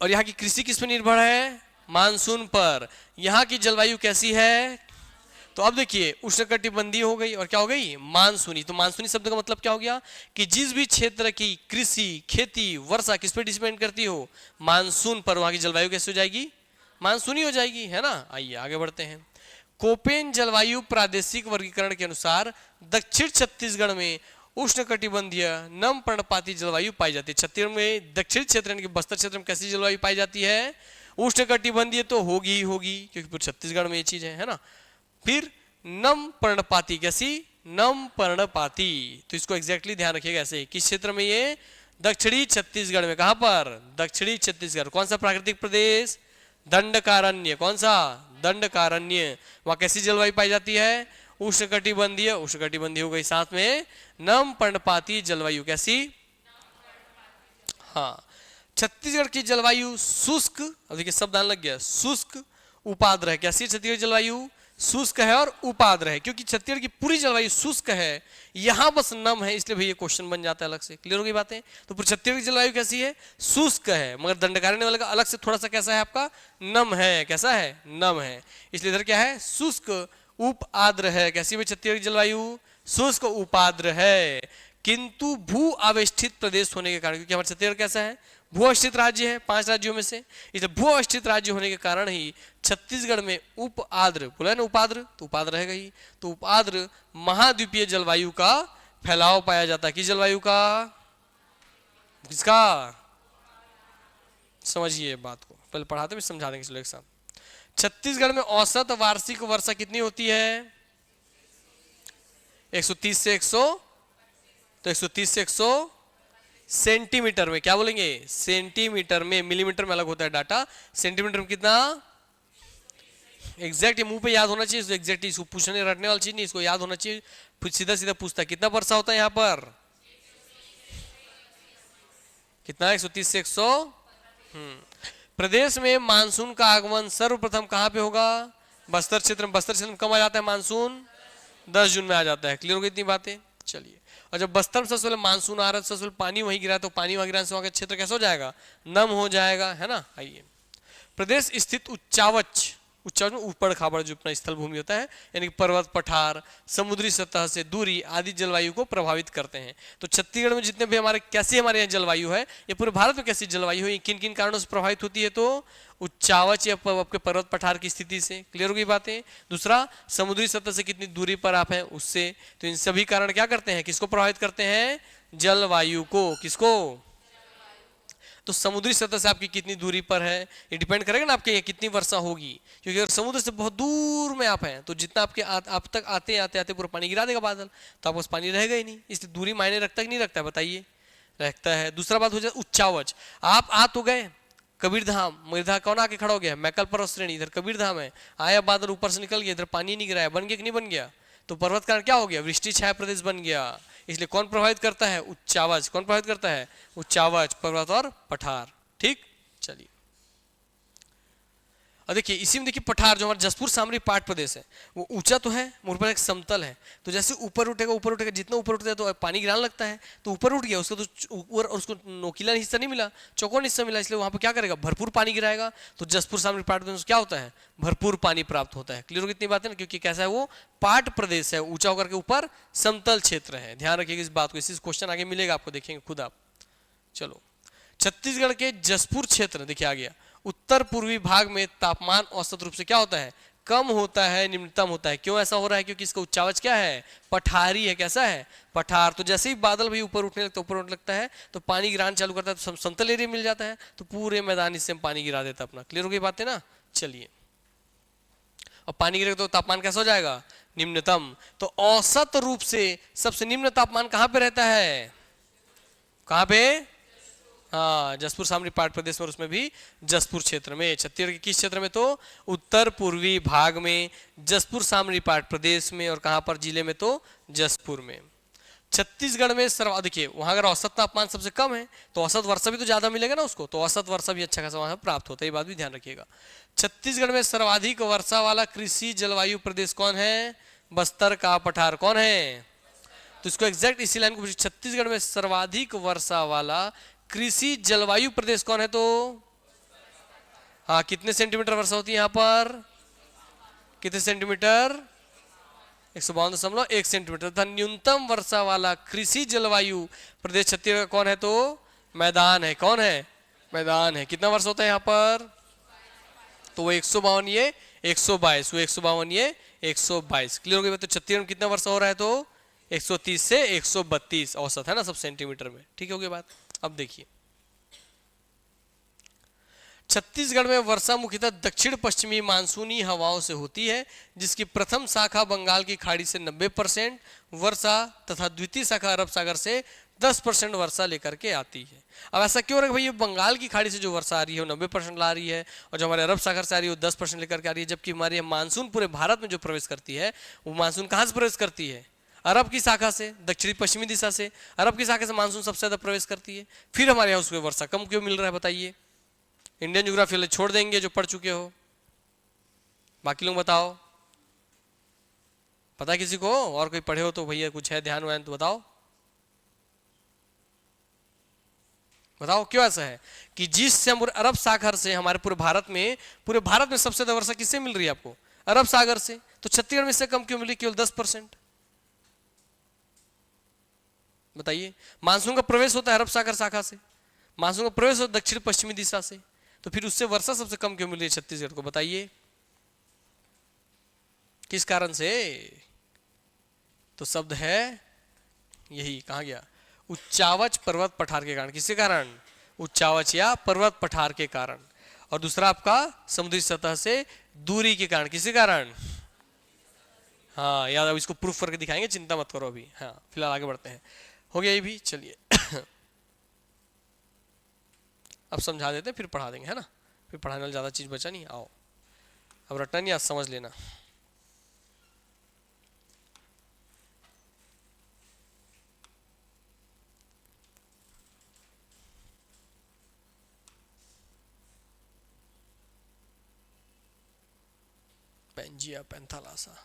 और यहाँ की कृषि किस पे निर्भर है? मानसून पर। यहाँ की जलवायु कैसी है? तो अब देखिए उष्णकटिबंधीय हो गई और क्या हो गई, मानसूनी। तो मानसूनी शब्द का मतलब क्या हो गया कि जिस भी क्षेत्र की कृषि, खेती, वर्षा किस पे डिपेंड करती हो, मानसून पर, वहां की जलवायु कैसे हो जाएगी, मानसूनी हो जाएगी, है ना। आइए आगे बढ़ते हैं। कोपेन जलवायु प्रादेशिक वर्गीकरण के अनुसार दक्षिण छत्तीसगढ़ में उष्णकटिबंधीय नम पर्णपाती जलवायु पाई जाती है। छत्तीसगढ़ में दक्षिण क्षेत्र यानी कि बस्तर क्षेत्र में कैसी जलवायु पाई जाती है, उष्णकटिबंधीय तो होगी ही होगी, क्योंकि पूरे छत्तीसगढ़ में ये चीज है ना। फिर नम पर्णपाती, कैसी, नम पर्णपाती, तो इसको एग्जैक्टली ध्यान रखिएगा ऐसे। किस क्षेत्र में ये, दक्षिणी छत्तीसगढ़ में। कहां पर, दक्षिणी छत्तीसगढ़। कौन सा प्राकृतिक प्रदेश, दंडकारण्य। कौन सा, दंडकारण्य। वहां कैसी जलवायु पाई जाती है, उष्णकटिबंधीय, उष्णकटिबंधीय हो गई, साथ में नम पर्णपाती जलवायु, कैसी, हाँ। छत्तीसगढ़ की जलवायु शुष्क, अब देखिए शब्द आने लग गया, शुष्क उपाद्र है। कैसी छत्तीसगढ़ जलवायु, शुष्क है और उपाद्र है। क्योंकि छत्तीसगढ़ की पूरी जलवायु शुष्क है, यहां बस नम है, इसलिए भैया क्वेश्चन बन जाता है अलग से। क्लियर हो गई बातें। तो पूरी छत्तीसगढ़ की जलवायु कैसी है, शुष्क है, मगर दंडकारण्य वाले का अलग से थोड़ा सा कैसा है आपका, नम है। कैसा है, नम है। इसलिए इधर क्या है, शुष्क उप आद्र है। कैसी भी छत्तीसगढ़ की जलवायु, शुष्क उपाद्र है, किंतु भू आवेष्टित प्रदेश होने के कारण, क्योंकि हमारा छत्तीसगढ़ कैसा है, भू अवस्थित राज्य है, 5 राज्यों में से, इसलिए भू अवस्थित राज्य होने के कारण ही छत्तीसगढ़ में उप आद्र, बोला है ना उपाद्र, तो उपाद्र रहेगा ही, तो उपाद्र महाद्वीपीय जलवायु का फैलाव पाया जाता है। किस जलवायु का, किसका, समझिए बात को, पहले पढ़ाते भी समझा देंगे चलो एक साथ। छत्तीसगढ़ में औसत वार्षिक वर्षा कितनी होती है, 130 से 100, तो 130 से 100 सेंटीमीटर में। क्या बोलेंगे, सेंटीमीटर में, मिलीमीटर में अलग होता है डाटा, सेंटीमीटर में कितना, एग्जैक्ट मुंह पे याद होना चाहिए, एग्जैक्ट इसको पूछने रटने वाली चीज नहीं, इसको याद होना चाहिए, सीधा सीधा पूछता है कितना वर्षा होता है यहाँ पर, कितना, 130 से 100। प्रदेश में मानसून का आगमन सर्वप्रथम कहां पे होगा, बस्तर क्षेत्र में। बस्तर क्षेत्र में कब आ जाता है मानसून, 10 जून में आ जाता है। क्लियर हो गई इतनी बातें, चलिए। और जब बस्तर में सबसे पहले मानसून आ रहा है, सबसे पहले पानी वहीं गिरा, तो पानी वहां गिराने से वहां का क्षेत्र कैसा हो जाएगा, नम हो जाएगा, है ना। आइए, प्रदेश स्थित उच्चावच, उच्चावच में ऊपर खाबड़ जो अपना स्थल भूमि होता है, यानी पर्वत, पठार, समुद्री सतह से दूरी आदि जलवायु को प्रभावित करते हैं। तो छत्तीसगढ़ में जितने भी हमारे, कैसी हमारे यहाँ जलवायु है, ये पूरे भारत में कैसी जलवायु है, किन किन कारणों से प्रभावित होती है, तो उच्चावच या आपके पर्वत पठार की स्थिति से। क्लियर हो गई बातें। दूसरा, समुद्री सतह से कितनी दूरी पर आप हैं उससे। तो इन सभी कारण क्या करते हैं, किसको प्रभावित करते हैं, जलवायु को। किसको, तो समुद्री सतह से आपकी कितनी दूरी पर है, ये डिपेंड करेगा ना आपके यहाँ कितनी वर्षा होगी। क्योंकि अगर समुद्र से बहुत दूर में आप हैं, तो जितना आपके आप तक आते आते आते पूरा पानी गिरा देगा बादल, तो आपके पास पानी रहेगा ही नहीं। इसलिए दूरी मायने रखता कि नहीं रखता है, बताइए, रखता है। दूसरा बात हो जाए उच्चावच, आप आ तो गए कबीरधाम, मगरधाम कौन आके खड़ा हो गया, मैकल पर्वत श्रेणी, इधर कबीरधाम है, आया बादल ऊपर से निकल गया, इधर पानी नहीं गिराया, बन गया कि नहीं बन गया, तो पर्वत कारण क्या हो गया, वृष्टि छाया प्रदेश बन गया। इसलिए कौन प्रभावित करता है, उच्चावच। कौन प्रभावित करता है, उच्चावच, पर्वत और पठार। ठीक, चलिए। और देखिए इसी में देखिए पठार, जो हमारा जसपुर सामरी पाट प्रदेश है, वो ऊंचा तो है, मुझ पर एक समतल है, तो जैसे ऊपर उठेगा, जितना ऊपर उठता है तो पानी गिराने लगता है, तो ऊपर उठ गया, उसको तो ऊपर, और उसको नोकीला हिस्सा नहीं मिला, चौकोन हिस्सा मिला, इसलिए वहां पर क्या करेगा, भरपूर पानी गिराएगा। तो जसपुर सामरी पाट प्रदेश क्या होता है, भरपूर पानी प्राप्त होता है। क्लियर हो कितनी बात है ना, क्योंकि कैसा है, वो पाट प्रदेश है, ऊंचा होकर के ऊपर समतल क्षेत्र है। ध्यान रखिएगा इस बात को, इसी क्वेश्चन आगे मिलेगा आपको, देखेंगे खुद आप। चलो, छत्तीसगढ़ के जसपुर क्षेत्र देखिए आ गया, उत्तर पूर्वी भाग में तापमान औसत रूप से क्या होता है, कम होता है, निम्नतम होता है। क्यों ऐसा हो रहा है, क्योंकि इसका उच्चावच क्या है, पठारी है। कैसा है, पठार। तो जैसे ही बादल भी ऊपर उठने लगता है, ऊपर उठने लगता है, तो पानी गिराना चालू करता है, तो समतल एरिया मिल जाता है, तो पूरे मैदान इससे पानी गिरा देता है अपना। क्लियर हो गई बात है ना, चलिए। और पानी गिरेगा तो तापमान कैसा हो जाएगा, निम्नतम। तो औसत रूप से सबसे निम्न तापमान कहां पे रहता है, कहाँ पे? हाँ, जसपुर सामरी पाट प्रदेश में, और उसमें भी जसपुर क्षेत्र में। छत्तीसगढ़ के किस क्षेत्र में? तो उत्तर पूर्वी भाग में, जसपुर सामरी पाट प्रदेश में, और कहाँ पर जिले में? तो जसपुर में। छत्तीसगढ़ में सर्वाधिक, देखिए वहां अगर औसत तापमान सबसे कम है तो औसत वर्षा भी तो ज्यादा मिलेगा ना उसको, तो औसत वर्षा भी अच्छा खासा वहां प्राप्त होता है, ये बात भी ध्यान रखिएगा। छत्तीसगढ़ में सर्वाधिक वर्षा वाला कृषि जलवायु प्रदेश कौन है? बस्तर का पठार। कौन है? तो इसको एग्जैक्ट इसी लाइन को, छत्तीसगढ़ में सर्वाधिक वर्षा वाला कृषि जलवायु प्रदेश कौन है? तो हाँ, कितने सेंटीमीटर वर्षा होती है यहाँ पर? कितने सेंटीमीटर? 152.1 सेंटीमीटर। तथा न्यूनतम वर्षा वाला कृषि जलवायु प्रदेश छत्तीसगढ़ कौन है? तो मैदान है। कौन है? मैदान है। कितना वर्षा होता है यहाँ पर? तो वो 152, ये 122, वो 152, ये 122। क्लियर हो गया? तो छत्तीसगढ़ में कितना वर्षा हो रहा है? तो 130 से 132 औसत है ना, सब सेंटीमीटर में। ठीक हो गया बात? अब देखिए, छत्तीसगढ़ में वर्षा मुख्यतः दक्षिण पश्चिमी मानसूनी हवाओं से होती है, जिसकी प्रथम शाखा बंगाल की खाड़ी से 90% वर्षा तथा द्वितीय शाखा अरब सागर से 10% वर्षा लेकर के आती है। अब ऐसा क्यों रहा भाई, बंगाल की खाड़ी से जो वर्षा आ रही है वो 90% ला रही है, और जो हमारे अरब सागर से आ रही है वो 10% लेकर के आ रही है, जबकि हमारी मानसून पूरे भारत में जो प्रवेश करती है वो मानसून कहाँ से प्रवेश करती है? अरब की शाखा से, दक्षिणी पश्चिमी दिशा से। अरब की शाखा से मानसून सबसे ज्यादा प्रवेश करती है। फिर हमारे यहाँ उसमें वर्षा कम क्यों मिल रहा है बताइए? इंडियन ज्योग्राफी वाले छोड़ देंगे जो पढ़ चुके हो, बाकी लोग बताओ, पता है किसी को? और कोई पढ़े हो तो भैया कुछ है ध्यान वान तो बताओ, बताओ क्यों ऐसा है कि जिस अरब सागर से हमारे पूरे भारत में सबसे ज्यादा वर्षा किससे मिल रही है आपको? अरब सागर से। तो छत्तीसगढ़ में इससे कम क्यों मिल रही, केवल 10%? बताइए। मानसून का प्रवेश होता है अरब सागर शाखा से, मानसून का प्रवेश होता है दक्षिण पश्चिमी दिशा से, तो फिर उससे वर्षा सबसे कम क्यों मिल रही है छत्तीसगढ़ को? बताइए किस कारण से? तो शब्द है यही, कहा गया? उच्चावच पर्वत पठार के कारण। किसके कारण? उच्चावच या पर्वत पठार के कारण। और दूसरा आपका समुद्री सतह से दूरी के कारण। किसके कारण? हाँ याद, अब इसको प्रूफ करके दिखाएंगे, चिंता मत करो अभी। हाँ फिलहाल आगे बढ़ते हैं। हो गया ये भी, चलिए अब समझा देते हैं फिर पढ़ा देंगे, है ना? फिर पढ़ाने वाली ज़्यादा चीज़ बचा नहीं। आओ अब रटना नहीं, आज समझ लेना। पेंजिया पेंथालासा।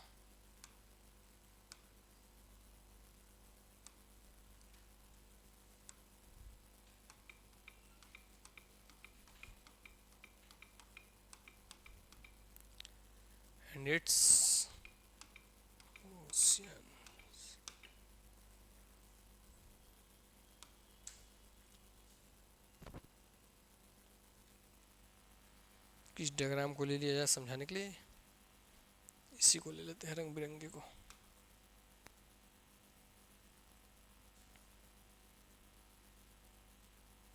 And its ocean. किस डायग्राम को ले लिया जाए समझाने के लिए? इसी को ले लेते हैं, रंग बिरंगे को।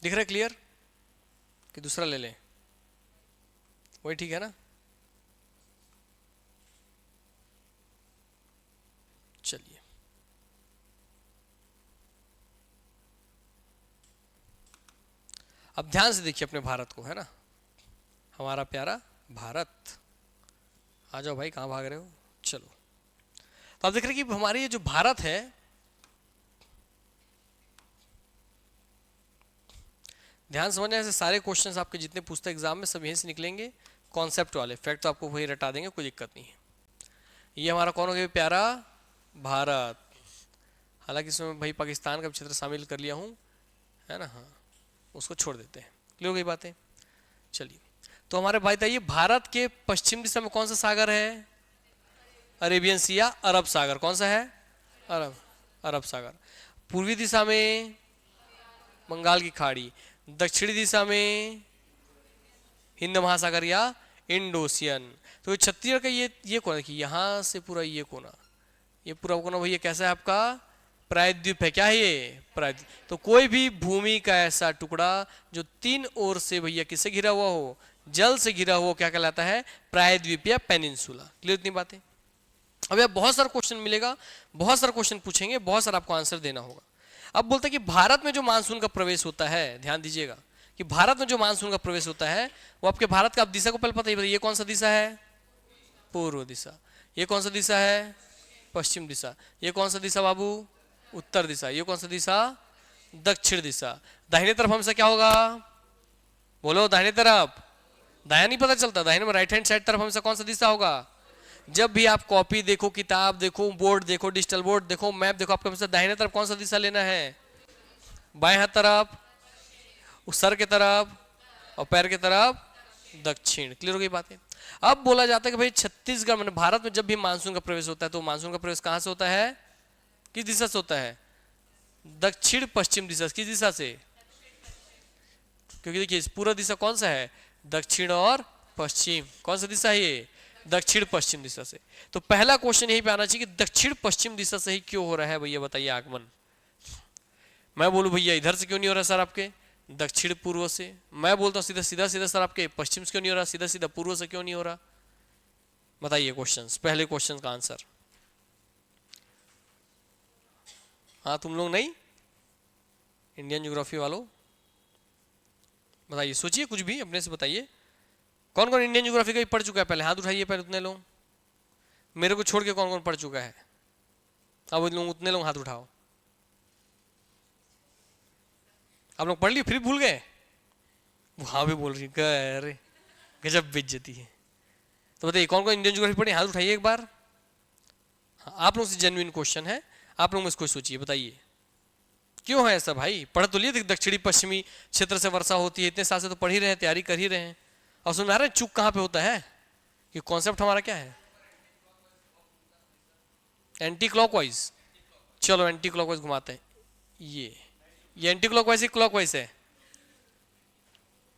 दिख रहा है क्लियर कि दूसरा ले लें? वही ठीक है ना? चलिए अब ध्यान से देखिए अपने भारत को, है ना, हमारा प्यारा भारत। आ जाओ भाई, कहाँ भाग रहे हो? चलो, तो आप देख रहे हैं कि हमारे ये जो भारत है, ध्यान समझने से सारे क्वेश्चंस आपके जितने पूछते एग्जाम में सब यहीं से निकलेंगे, कॉन्सेप्ट वाले। फैक्ट तो आपको वही रटा देंगे, कोई दिक्कत नहीं है। ये हमारा कौन हो गया? प्यारा भारत। हालांकि इसमें भाई पाकिस्तान का क्षेत्र शामिल कर लिया हूँ, है ना? हाँ, उसको छोड़ देते हैं। क्लियर हो गई बातें? चलिए, तो हमारे भाई बताइए, भारत के पश्चिम दिशा में कौन सा सागर है? अरेबियन सी या अरब सागर? कौन सा है? अरब सागर। पूर्वी दिशा में बंगाल की खाड़ी, दक्षिणी दिशा में हिंद महासागर या इंड ओशियन। तो छत्तीसगढ़ का ये कोना देखिए, यहाँ से पूरा ये कोना, ये पूरा कोना भैया कैसा है आपका? प्रायद्वीप है। क्या है ये? प्रायद्वीप। तो कोई भी भूमि का ऐसा टुकड़ा जो तीन ओर से भैया किससे घिरा हुआ हो? जल से घिरा हुआ, क्या कहलाता है? प्रायद्वीप या पेनिनसुला। क्लियर इतनी बातें? अब यार बहुत सारा क्वेश्चन मिलेगा, बहुत सारा क्वेश्चन पूछेंगे, बहुत सारा आपको आंसर देना होगा। अब बोलते हैं कि भारत में जो मानसून का प्रवेश होता है, ध्यान दीजिएगा कि भारत में जो मानसून का प्रवेश होता है वो आपके भारत का, आप दिशा को पहले पता ही, ये कौन सा दिशा है? पूर्व दिशा। ये कौन सा दिशा है? पश्चिम दिशा। ये कौन सा दिशा बाबू? उत्तर दिशा। ये कौन सा दिशा? दक्षिण दिशा। दाहिने तरफ हमसे क्या होगा? बोलो दाहिने तरफ। दाया नहीं पता चलता, दाहिने में राइट हैंड साइड तरफ हमसे कौन सा दिशा होगा? जब भी आप कॉपी देखो, किताब देखो, बोर्ड देखो, डिजिटल बोर्ड देखो, मैप देखो, आपको हमसे दाहिने तरफ कौन सा दिशा लेना है? बाएं हाथ तरफ, उस सर के तरफ और पैर के तरफ दक्षिण। क्लियर हो गई बातें? अब बोला जाता है कि भाई छत्तीसगढ़ में, भारत में जब भी मानसून का प्रवेश होता है तो मानसून का प्रवेश कहां से होता है? किस दिशा से होता है? दक्षिण पश्चिम दिशा। किस दिशा से? क्योंकि देखिए पूरा दिशा कौन सा है? दक्षिण और पश्चिम। कौन सा दिशा है ये? दक्षिण पश्चिम दिशा से। तो पहला क्वेश्चन यही पे आना चाहिए कि दक्षिण पश्चिम दिशा से ही क्यों हो रहा है भैया, बताइए आगमन। मैं बोलूं भैया इधर से क्यों नहीं हो रहा सर आपके? दक्षिण पूर्व से। मैं बोलता हूँ सीधा सीधा सीधा सर आपके पश्चिम से क्यों नहीं हो रहा? सीधा सीधा पूर्व से क्यों नहीं हो रहा? बताइए क्वेश्चंस, पहले क्वेश्चन का आंसर। हाँ तुम लोग नहीं, इंडियन ज्योग्राफी वालों बताइए, सोचिए कुछ भी अपने से बताइए। कौन कौन इंडियन ज्योग्राफी का पढ़ चुका है? पहले हाथ उठाइए, पहले उतने लोग, मेरे को छोड़ के कौन कौन पढ़ चुका है? अब उतने लोग हाथ उठाओ। आप लोग पढ़ लिए फिर भूल गए? वहां भी बोल रही, अरे गजब बेइज्जती है। तो बताइए कौन कौन इंडियन ज्योग्राफी पढ़े? हाथ उठाइए एक बार। हाँ, आप लोगों से जेन्युइन क्वेश्चन है, आप लोग इसको सोचिए, बताइए क्यों है ऐसा भाई? पढ़ तो लिए दक्षिणी पश्चिमी क्षेत्र से वर्षा होती है, इतने साल से तो पढ़ ही रहे हैं, तैयारी कर ही रहे हैं, और सुन रहे हैं चूक कहां पे होता है? कि कॉन्सेप्ट हमारा क्या है? Anti clockwise. चलो एंटी क्लॉकवाइज घुमाते हैं। ये एंटी क्लॉकवाइज ही क्लॉकवाइज है,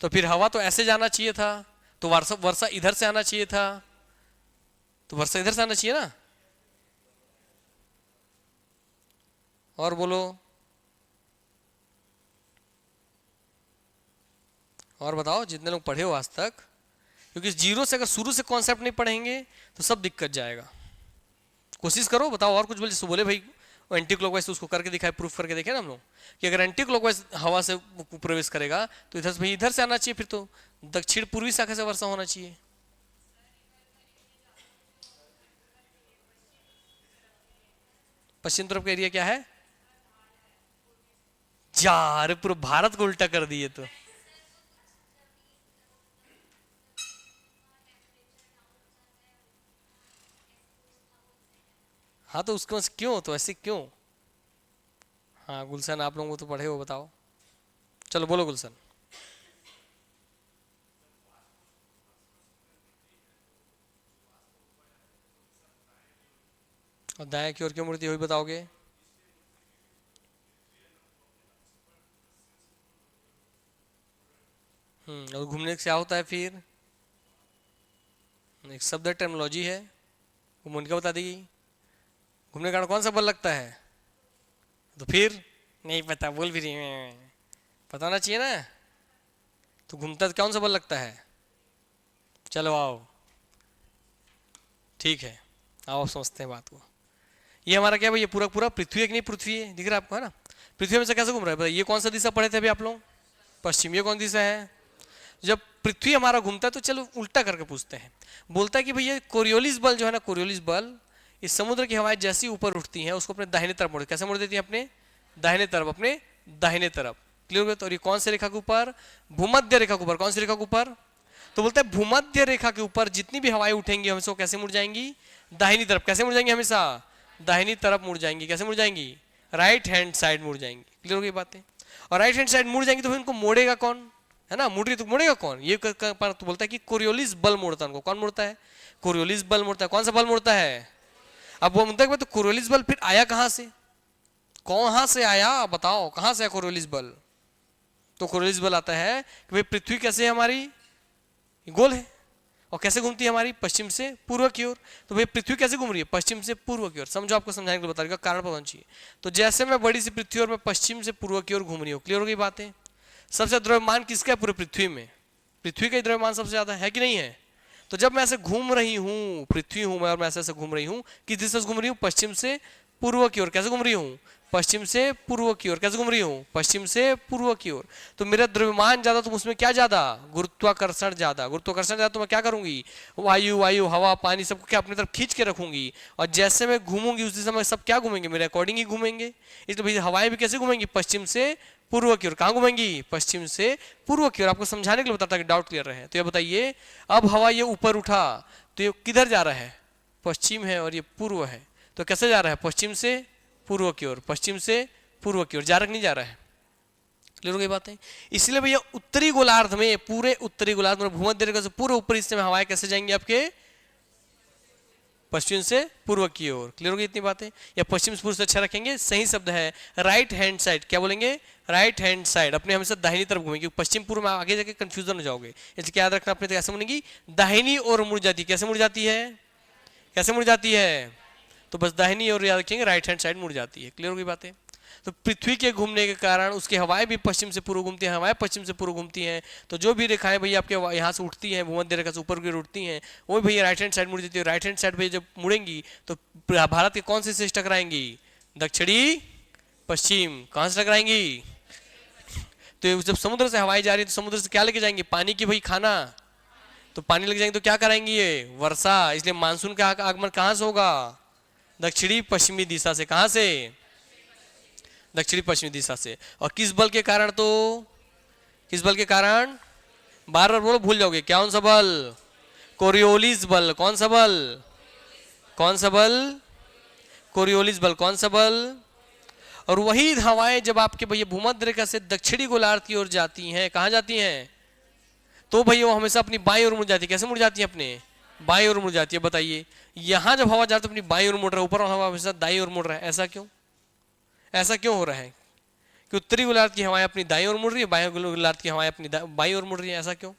तो फिर हवा तो ऐसे जाना चाहिए था, तो वर्षा इधर से आना चाहिए था, तो वर्षा इधर से आना चाहिए ना। और बोलो, और बताओ जितने लोग पढ़े हो आज तक, क्योंकि जीरो से अगर शुरू से कॉन्सेप्ट नहीं पढ़ेंगे तो सब दिक्कत जाएगा। कोशिश करो, बताओ और कुछ बोले भाई एंटी क्लॉकवाइज, तो उसको करके दिखाए, प्रूफ करके देखे ना हम लोग कि अगर एंटी क्लॉकवाइज हवा से प्रवेश करेगा तो इधर से भाई इधर से आना चाहिए, फिर तो दक्षिण पूर्वी शाखा से वर्षा होना चाहिए। पश्चिम तरफ का एरिया क्या है? यार पूरा भारत को उल्टा कर दिए तो। हाँ तो उसको क्यों, तो ऐसे क्यों? हाँ गुलशन, आप लोगों को तो पढ़े हो, बताओ। चलो बोलो गुलशन। और दाएं की ओर क्यों मुड़ती हुई बताओगे? और घूमने से क्या होता है फिर? एक शब्द टर्मिनोलॉजी है, वो मोनिका बता देगी। घूमने के कारण कौन सा बल लगता है? तो फिर नहीं पता, बोल भी रही है, पता होना चाहिए ना। तो घूमता कौन सा बल लगता है? चलो आओ, ठीक है, आओ समझते हैं बात को। ये हमारा क्या भाई, ये पूरा पूरा पृथ्वी एक नहीं, पृथ्वी है, दिख रहा है आपको, है ना? पृथ्वी में से कैसे घूम रहा है? ये कौन सा दिशा पढ़े थे अभी आप लोग? पश्चिम। ये कौन दिशा है? जब पृथ्वी हमारा घूमता है तो चलो उल्टा करके पूछते हैं। बोलता है कि भैया कोरियोलिस बल जो है ना, कोरियोलिस बल, इस समुद्र की हवाएं जैसी ऊपर उठती हैं उसको अपने दाहिने तरफ मोड़, कैसे मोड़ देती है? अपने दाहिने तरफ, अपने दाहिने तरफ। क्लियर हो गया? तो ये कौन से रेखा के ऊपर? भूमध्य रेखा के ऊपर। कौन सी रेखा के ऊपर? तो बोलते हैं भूमध्य रेखा के ऊपर जितनी भी हवाएं उठेंगी हमेशा कैसे मुड़ जाएंगी? दाहिनी तरफ। कैसे मुड़ जाएंगी? हमेशा दाहिनी तरफ मुड़ जाएंगी। कैसे मुड़ जाएंगी? राइट हैंड साइड मुड़ जाएंगी। क्लियर हो गई बातें? और राइट हैंड साइड मुड़ जाएंगी तो फिर उनको मोड़ेगा कौन? है ना, मुड़ रही तो मोड़ेगा कौन? ये तो बोलता है कि कोरियोलिस बल मोड़ता है उनको। कौन मोड़ता है? कोरियोलिस बल मोड़ता है। कौन सा बल मोड़ता है? अब वो मुद्दा तो कोरियोलिस बल फिर आया कहां से? कहां से आया बताओ, कहां से आया कोरियोलिस बल? तो कोरियोलिस बल आता है कि भाई पृथ्वी कैसे है हमारी? गोल है, और कैसे घूमती है हमारी? पश्चिम से पूर्व की ओर। तो भाई पृथ्वी कैसे घूम रही है? पश्चिम से पूर्व की ओर। समझो, आपको समझाने के लिए बता रही हूं, कारण पता चाहिए। तो जैसे मैं बड़ी सी पृथ्वी और मैं पश्चिम से पूर्व की ओर घूम रही हूँ। क्लियर हो गई बातें? सबसे द्रव्यमान किसका है पूरे पृथ्वी में? पृथ्वी का द्रव्यमान सबसे ज्यादा है कि नहीं है? तो जब मैं ऐसे घूम रही हूँ, पृथ्वी हूं मैं और मैं ऐसे घूम रही हूँ, किस दिशा से घूम रही हूँ? पश्चिम से पूर्व की ओर। कैसे घूम रही हूँ? पश्चिम से पूर्व की ओर। कैसे घूम रही हूँ? पश्चिम से पूर्व की ओर। तो मेरा द्रव्यमान ज्यादा तो उसमें क्या ज्यादा? गुरुत्वाकर्षण ज्यादा। गुरुत्वाकर्षण ज्यादा तो मैं क्या करूंगी? वायु हवा पानी सबको क्या अपनी तरफ खींच के रखूंगी, और जैसे मैं घूमूंगी उस दिशा में सब क्या घूमेंगे? मेरे अकॉर्डिंग ही घूमेंगे। इसलिए भैया हवाएं भी कैसे घूमेंगी? पश्चिम से पूर्व की ओर। कहाँ घूमेंगी? पश्चिम से पूर्व की ओर। आपको समझाने के लिए बताता कि डाउट क्लियर रहे। तो ये बताइए, अब हवा ये ऊपर उठा तो ये किधर जा रहा है? पश्चिम है और ये पूर्व है, तो कैसे जा रहा है? पश्चिम से पूर्व की ओर। पश्चिम से पूर्व की ओर जा रहा नहीं जा रहा है? क्लियर हो गई बातें? इसलिए भैया उत्तरी गोलार्ध में, पूरे उत्तरी गोलार्ध में भूमध्य रेखा से पूरे ऊपर हिस्से में हवाएं कैसे जाएंगी आपके? पश्चिम से पूर्व की ओर। क्लियर हो गई इतनी बातें? या पश्चिम से पूर्व से अच्छा रखेंगे, सही शब्द है राइट हैंड साइड। क्या बोलेंगे? Right hand side. अपने हमेशा दाहिनी तरफ घूमेंगे, पश्चिम पूर्व में आगे जाके कंफ्यूजन हो जाओगे, इसलिए क्या याद रखना अपने? कैसे मुड़ेगी? दाहिनी ओर मुड़ जाती है। कैसे मुड़ जाती है? कैसे मुड़ जाती है? तो बस दाहिनी ओर याद रखेंगे, राइट हैंड साइड मुड़ जाती है। क्लियर हो गई बातें? तो पृथ्वी के घूमने के कारण उसकी हवाएं भी पश्चिम से पूर्व घूमती हैं, हवाएं पश्चिम से पूर्व घूमती हैं। तो जो भी रेखाएं भैया आपके यहाँ से उठती हैं, भूमध्य रेखा से ऊपर की ओर उठती हैं, वो भैया राइट हैंड साइड मुड़ जाती है। राइट हैंड साइड भैया जब मुड़ेंगी तो भारत के कौन से टकराएंगी? दक्षिणी पश्चिम। कहाँ से टकराएंगी? तो जब समुद्र से हवाएं जा रही है तो समुद्र से क्या लेके जाएंगे? पानी की भाई खाना। तो पानी लेके जाएंगे तो क्या कराएंगी? ये वर्षा। इसलिए मानसून का आगमन कहाँ से होगा? दक्षिणी पश्चिमी दिशा से। कहाँ से? दक्षिणी पश्चिमी दिशा से। और किस बल के कारण? तो किस बल के कारण? बार बार बोलो, भूल जाओगे। कौन सा बल? कोरियोलिस बल। कौन सा बल? कौन सा बल? कोरियोलिस बल। कौन सा बल? और वही हवाएं जब आपके भैया भूमध्य रेखा से दक्षिणी गोलार्ध की ओर जाती हैं, कहाँ जाती हैं? तो भैया वो हमेशा अपनी बाईं ओर मुड़ जाती है। कैसे मुड़ जाती है? अपने बाईं ओर मुड़ जाती है। बताइए, यहां जब हवा जाती है अपनी बाईं ओर मुड़ रहा है, ऊपर हवा हमेशा दाईं ओर मुड़ रहा है। ऐसा क्यों? ऐसा क्यों हो रहा है कि उत्तरी गोलार्ध की हवाएं अपनी दाईं ओर मुड़ रही है, बाईं गोलार्ध की हवाएं अपनी बाईं ओर मुड़ रही है? ऐसा क्यों?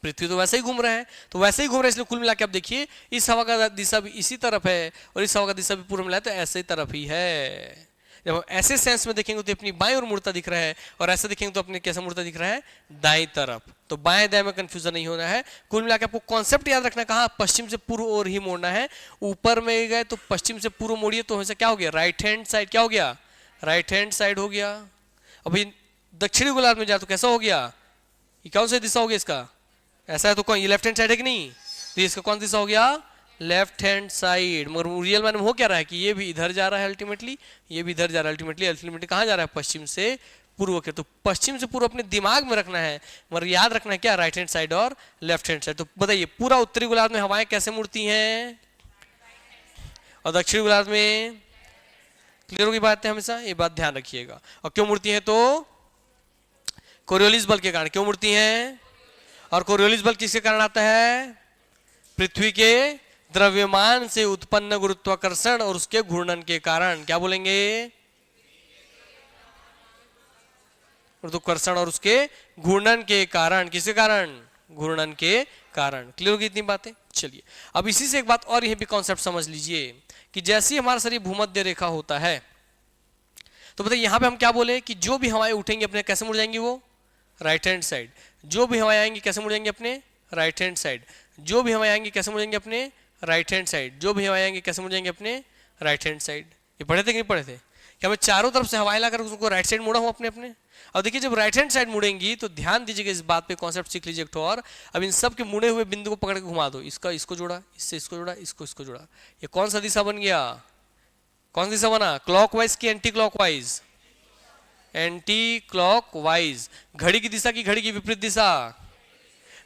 पृथ्वी तो वैसे ही घूम रहा है, तो वैसे ही घूम रहा है, इसलिए कुल मिला के आप देखिए, इस हवा का दिशा भी इसी तरफ है और इस हवा का दिशा भी पूर्व मिला है, तो ऐसे तरफ ही है। जब हम ऐसे सेंस में देखेंगे तो अपनी बाईं ओर मुड़ता दिख रहा है, और ऐसे देखेंगे तो अपने कैसे मुड़ता दिख रहा है? दाईं तरफ। तो बाएं दाएं में कंफ्यूजन नहीं होना है। कुल मिला के आपको कॉन्सेप्ट याद रखना, कहा पश्चिम से पूर्व ओर ही मोड़ना है। ऊपर में गए तो पश्चिम से पूर्व मोड़िए तो हमेशा क्या हो गया? Right hand side. क्या हो गया? राइट हैंड साइड हो गया। अभी दक्षिणी गोलार्ध में जाए तो कैसा हो गया? ये कौन सी दिशा हो गया इसका? ऐसा है तो कौन? ये लेफ्ट हैंड साइड है कि नहीं? तो इसका कौन दिशा हो गया? Left hand side. मगर रियल मैन हो क्या रहा है कि ये भी इधर जा रहा है अल्टीमेटली, ये भी इधर जा रहा है अल्टीमेटली। अल्टीमेटली कहाँ जा रहा है? पश्चिम से पूर्व के। तो पश्चिम से पूर्व अपने दिमाग में रखना है, मगर याद रखना है क्या? राइट हैंड साइड और लेफ्ट हैंड साइड। तो बताइए, पूरा उत्तरी गोलार्ध में हवाएं कैसे मुड़ती हैं और दक्षिणी गोलार्ध में? क्लियर होगी बात है? हमेशा ये बात ध्यान रखिएगा। और क्यों मुड़ती है? तो कोरियोलिस बल के कारण। क्यों मुड़ती हैं? और कोरियोलिस बल किसके कारण आता है? पृथ्वी के द्रव्यमान से उत्पन्न गुरुत्वाकर्षण और उसके घूर्णन के कारण। क्या बोलेंगे? गुरुत्वाकर्षण और उसके घूर्णन के कारण। किसके कारण? घूर्णन के कारण। क्लियर होगी इतनी बातें? चलिए, अब इसी से एक बात और यहीं पे कॉन्सेप्ट समझ लीजिए कि जैसे ही हमारा शरीर भूमध्य रेखा होता है, तो बताइए यहां पे हम क्या बोले कि जो भी हवाएं उठेंगी अपने कैसे मुड़ जाएंगी? वो राइट हैंड साइड। जो भी हवाएं आएंगी कैसे मुड़ जाएंगे? अपने राइट हैंड साइड। जो भी हवाएं आएंगी कैसे मुड़ जाएंगे? अपने राइट हैंड साइड। जो भी हवाएं आएंगी कैसे मुड़ जाएंगे? अपने राइट हैंड साइड। ये पढ़े थे कि नहीं पढ़े थे? क्या मैं चारों तरफ से हवाएं लाकर उसको राइट साइड मुड़ा हूं अपने अपने? अब देखिए, जब राइट हैंड साइड मुड़ेंगी तो ध्यान दीजिएगा इस बात पे, कॉन्सेप्ट सीख लीजिए एक ठो और। अब इन सब के मुड़े हुए बिंदु को पकड़ के घुमा दो। इसका इसको जोड़ा, इससे इसको जोड़ा, इसको इसको जोड़ा। ये कौन सा दिशा बन गया? कौन सा दिशा बना? क्लॉकवाइज की एंटी क्लॉकवाइज? Anti clockwise. घड़ी की दिशा की घड़ी की विपरीत दिशा।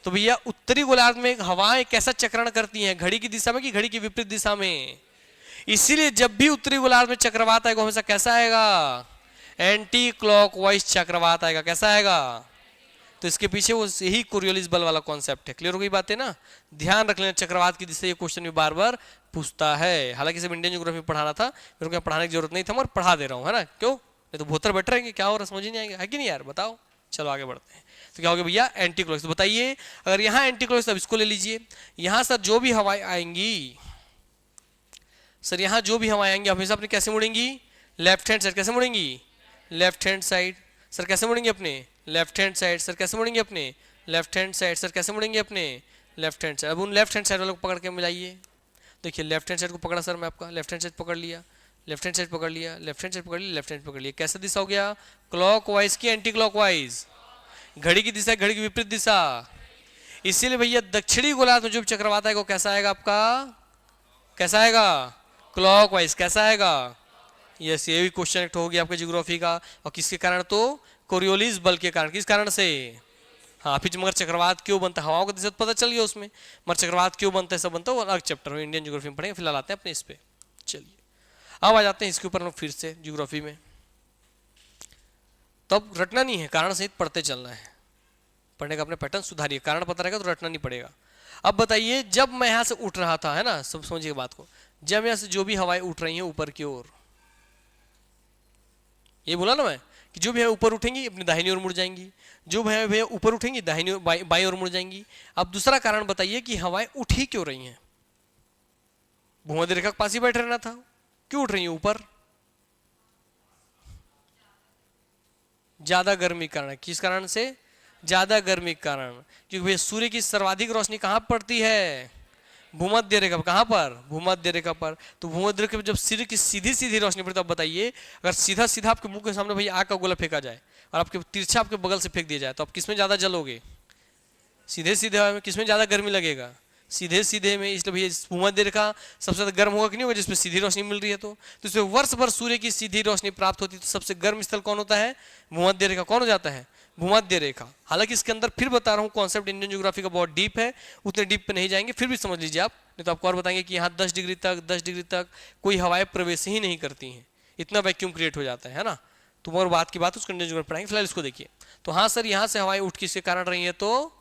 तो भैया उत्तरी गोलार्ध में हवाएं कैसा चक्रण करती हैं? घड़ी की दिशा में कि घड़ी की विपरीत दिशा में? इसीलिए जब भी उत्तरी गोलार्ध में चक्रवात आएगा हमेशा कैसा आएगा? एंटी क्लॉकवाइज चक्रवात आएगा। कैसा आएगा? तो इसके पीछे वो यही कोरियोलिस बल वाला कॉन्सेप्ट है। क्लियर हो गई बात है ना? ध्यान रख लेना चक्रवात की दिशा, ये क्वेश्चन भी बार बार पूछता है। हालांकि सिर्फ इंडियन ज्योग्राफी पढ़ाना था, मेरे को पढ़ाने की जरूरत नहीं था, मगर पढ़ा दे रहा हूँ, है ना? क्यों? नहीं तो भोतर बैठ रहेंगे, क्या हो रहा समझ ही नहीं आएगा, है कि नहीं यार? बताओ। चलो आगे बढ़ते हैं। तो क्या हो गया भैया? Anti clockwise. तो बताइए, अगर यहाँ एंटी क्लॉकवाइज, अब इसको ले लीजिए। यहाँ सर जो भी हवाएं आएंगी, सर यहाँ जो भी हवाएं आएंगी हमेशा अपने कैसे मुड़ेंगी? Left hand side. कैसे मुड़ेंगी? Left hand side. सर कैसे मुड़ेंगे? अपने लेफ्ट हैंड साइड। सर कैसे मुड़ेंगे? अपने लेफ्ट हैंड साइड। सर कैसे मुड़ेंगे? अपने लेफ्ट हैंड साइड। अब उन लेफ्ट हैंड साइड वालों को पकड़ के मिलाइए। देखिए लेफ्ट हैंड साइड को पकड़ा सर मैं आपका, लेफ्ट हैंड साइड पकड़ लिया, लेफ्ट हैंड साइड पकड़ लिया, लेफ्ट हैंड साइड पकड़ लिया, लेफ्ट हैंड पकड़ लिया, कैसा दिशा हो गया? क्लॉकवाइज की एंटी क्लॉकवाइज, घड़ी की दिशा घड़ी की विपरीत दिशा। इसीलिए भैया दक्षिणी गोलार्ध में जो भी चक्रवात आएगा वो कैसा आएगा आपका? कैसा आएगा? क्लॉकवाइज। कैसा आएगा? यस, ये भी क्वेश्चन हो गया आपके ज्योग्राफी का। और किसके कारण? तो कोरियोलिस बल के कारण। किस कारण से? हाँ, फिर मगर चक्रवात क्यों बनता है, हवाओं का दिशा पता चल गया उसमें, मगर चक्रवात क्यों बनता है सब बनता है वो अलग चैप्टर में इंडियन ज्योग्राफी में पढ़ेंगे। फिलहाल आते हैं अपने इस पे। चलिए अब आ जाते हैं इसके ऊपर हम फिर से ज्योग्राफी में। तब रटना नहीं है, कारण सहित पढ़ते चलना है, पढ़ने का अपने पैटर्न सुधारिए, कारण पता रहेगा तो रटना नहीं पड़ेगा। अब बताइए, जब मैं यहाँ से उठ रहा था, है ना, सब समझिए बात को, जब यहाँ से जो भी हवाएं उठ रही हैं ऊपर की ओर, ये बोला ना मैं कि जो भी है ऊपर उठेंगी अपनी दाहिनी ओर मुड़ जाएंगी, जो है भैया ऊपर उठेंगी दाहिनी बाईं ओर मुड़ जाएंगी। अब दूसरा कारण बताइए कि हवाएं उठ ही क्यों रही हैं? भूमध्य रेखा के पास ही बैठे रहना था, क्यों उठ रही है ऊपर? ज्यादा गर्मी के कारण। किस कारण से? ज्यादा गर्मी के कारण, क्योंकि भैया सूर्य की सर्वाधिक रोशनी कहां पड़ती है? भूमध्य रेखा पर। कहां पर? भूमध्य रेखा पर। तो भूमध्य रेखा पर जब सूर्य की सीधी सीधी रोशनी पड़ती है, तो अब बताइए, अगर सीधा सीधा आपके मुंह के सामने भैया आग का गोला फेंका जाए और आपके तिरछा आपके बगल से फेंक दिया जाए, तो आप किसमें ज्यादा जलोगे? सीधे सीधे में। किसमें ज्यादा गर्मी लगेगा? सीधे सीधे में। इसलिए भैया भूमध्य रेखा सबसे ज्यादा गर्म होगा कि नहीं होगा? जिसमें सीधी रोशनी मिल रही है, तो इसमें वर्ष भर सूर्य की सीधी रोशनी प्राप्त होती है, तो सबसे गर्म स्थल कौन होता है? भूमध्य रेखा। कौन हो जाता है? भूमध्य रेखा। हालांकि इसके अंदर फिर बता रहा हूँ, कॉन्सेप्ट इंडियन ज्योग्राफी का बहुत डीप है, उतने डीप पे नहीं जाएंगे, फिर भी समझ लीजिए आप, नहीं तो आपको और बताएंगे कि यहाँ 10 डिग्री तक कोई हवाएं प्रवेश ही नहीं करती हैं, इतना वैक्यूम क्रिएट हो जाता है ना। तो मगर बात की बात उसको इंडियन ज्योग्राफी पढ़ाएंगे, फिलहाल इसको देखिए। तो हाँ सर, यहाँ से हवाएं उठ किसके कारण रही है? तो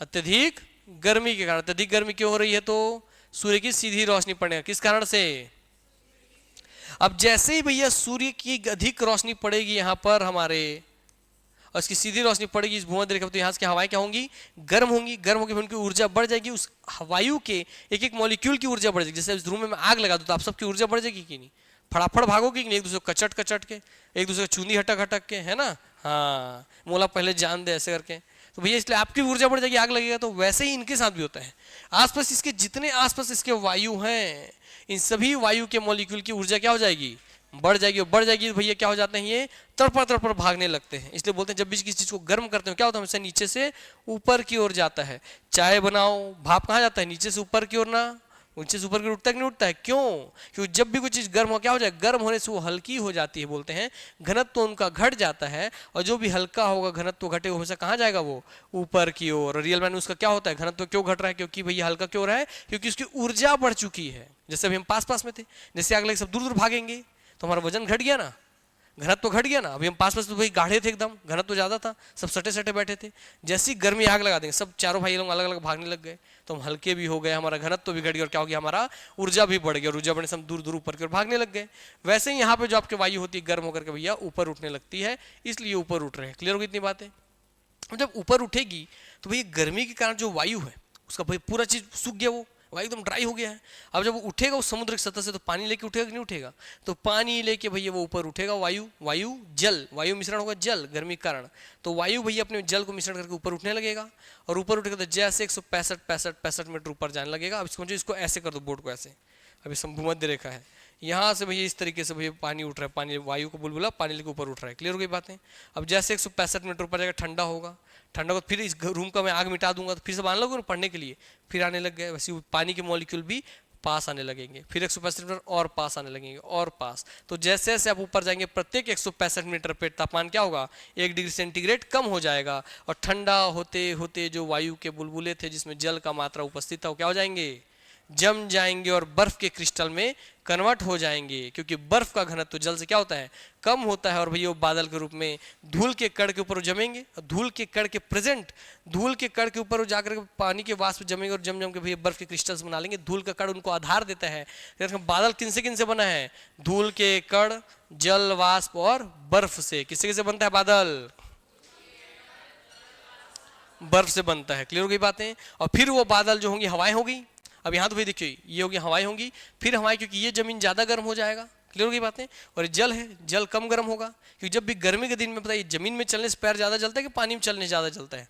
अत्यधिक गर्मी के कारण। अत्यधिक गर्मी क्यों हो रही है? तो सूर्य की सीधी रोशनी पड़ने का। किस कारण से? अब जैसे ही भैया सूर्य की अधिक रोशनी पड़ेगी यहाँ पर हमारे, और इसकी सीधी रोशनी पड़ेगी इस भूमध्य रेखा, तो यहाँ की हवाएं क्या होंगी? गर्म होंगी। गर्म होगी, उनकी ऊर्जा बढ़ जाएगी, उस वायु के एक एक मॉलिक्यूल की ऊर्जा बढ़ जाएगी। जैसे इस रूम में मैं आग लगा दूं तो आप सबकी ऊर्जा बढ़ जाएगी कि नहीं? फटाफट भागोगे कि नहीं? एक दूसरे को कचट कचट के, एक दूसरे को चूंदी हटक हटक के, है ना। हाँ, मोला पहले जान दे ऐसे करके। तो भैया इसलिए आपकी ऊर्जा बढ़ जाएगी, आग लगेगा। तो वैसे ही इनके साथ भी होता है। आसपास इसके जितने आसपास इसके वायु हैं, इन सभी वायु के मॉलिक्यूल की ऊर्जा क्या हो जाएगी? बढ़ जाएगी। और बढ़ जाएगी तो भैया क्या हो जाते हैं? ये तड़पड़ तड़पड़ भागने लगते हैं। इसलिए बोलते हैं जब भी किसी चीज को गर्म करते हैं क्या होता है? हमेशा नीचे से ऊपर की ओर जाता है। चाय बनाओ, भाप कहाँ जाता है? नीचे से ऊपर की ओर ना, नीचे से ऊपर की ओर उठता है कि नहीं उठता है? क्यों? क्योंकि जब भी कोई चीज गर्म हो क्या हो जाए? गर्म होने से वो हल्की हो जाती है, बोलते हैं घनत्व तो उनका घट जाता है। और जो भी हल्का होगा, घनत्व घटे, वो हमेशा कहाँ जाएगा? वो ऊपर की ओर। रियल मैन उसका क्या होता है? घनत्व क्यों घट रहा है? क्योंकि भैया हल्का क्यों रहा है? क्योंकि उसकी ऊर्जा बढ़ चुकी है। जैसे अभी हम पास पास में थे, जैसे आग लगे सब दूर दूर भागेंगे तो हमारा वजन घट गया ना, घनत्व घट गया ना। अभी हम पास पास तो भाई गाढ़े थे एकदम, घनत्व ज्यादा था, सब सटे सटे बैठे थे। जैसी गर्मी आग लगा देंगे, सब चारों भाई लोग अलग अलग भागने लग गए, तो हम हल्के भी हो गए, हमारा घनत्व भी घट गया, और क्या हो गया? हमारा ऊर्जा भी बढ़ गया। ऊर्जा बढ़ने से हम दूर दूर ऊपर की ओर भागने लग गए। वैसे ही यहाँ पे जो आपके वायु होती है गर्म होकर के भैया ऊपर उठने लगती है, इसलिए ऊपर उठ रहे हैं। क्लियर होगी इतनी बातें? जब ऊपर उठेगी तो भैया गर्मी के कारण जो वायु है उसका भाई पूरा चीज सूख गया, वो वायु एकदम ड्राई हो गया है। अब जब वो उठेगा उस समुद्र की सतह से, तो पानी लेके उठेगा कि नहीं उठेगा? तो पानी लेके भैया वो ऊपर उठेगा। वायु जल, वायु मिश्रण होगा जल गर्मी के कारण, तो वायु भैया अपने जल को मिश्रण करके ऊपर उठने लगेगा। और ऊपर उठेगा तो जैसे 165 मीटर ऊपर जाने लगेगा। अब समझो, इसको ऐसे कर दो, बोर्ड को ऐसे, अभी भूमध्य रेखा है, यहाँ से भैया इस तरीके से भैया पानी उठ रहा है, पानी वायु को बुलबुला पानी लेके ऊपर उठ रहा है। क्लियर हो गई बातें? अब जैसे 165 मीटर ऊपर जाएगा, ठंडा होगा, ठंडा होगा, फिर इस रूम का मैं आग मिटा दूंगा, तो फिर सब आने लोगे ना पढ़ने के लिए, फिर आने लग गए। वैसे पानी के मॉलिक्यूल भी पास आने लगेंगे, फिर 165 मीटर और पास आने लगेंगे और पास। तो जैसे जैसे आप ऊपर जाएंगे, प्रत्येक 165 मीटर पे तापमान क्या होगा? 1 डिग्री सेंटीग्रेड कम हो जाएगा। और ठंडा होते होते जो वायु के बुलबुले थे जिसमें जल का मात्रा उपस्थित था, वो क्या हो जाएंगे? जम जाएंगे और बर्फ के क्रिस्टल में कन्वर्ट हो जाएंगे। क्योंकि बर्फ का घनत्व जल से क्या होता है? कम होता है। और भैया बादल के रूप में धूल के कण के ऊपर जमेंगे, धूल के कण के प्रेजेंट, धूल के कण के ऊपर जाकर के पानी के वाष्प जमेंगे, और जम जम के भैया बर्फ के क्रिस्टल्स बना लेंगे। धूल का कण उनको आधार देता है। बादल किन से बना है? धूल के कण, जल, वाष्प और बर्फ से। किससे किससे बनता है बादल? बर्फ से बनता है। क्लियर हो गई बातें? और फिर वो बादल जो होंगी हवाएं होगी। अब यहाँ तो भाई देखिए, ये होगी हवाएं होंगी, फिर हवाएं, क्योंकि ये जमीन ज्यादा गर्म हो जाएगा। क्लियर हो गई बातें? और जल है, जल कम गर्म होगा, क्योंकि जब भी गर्मी के दिन में बताइए जमीन में चलने से पैर ज्यादा जलता है कि पानी में चलने ज्यादा जलता है?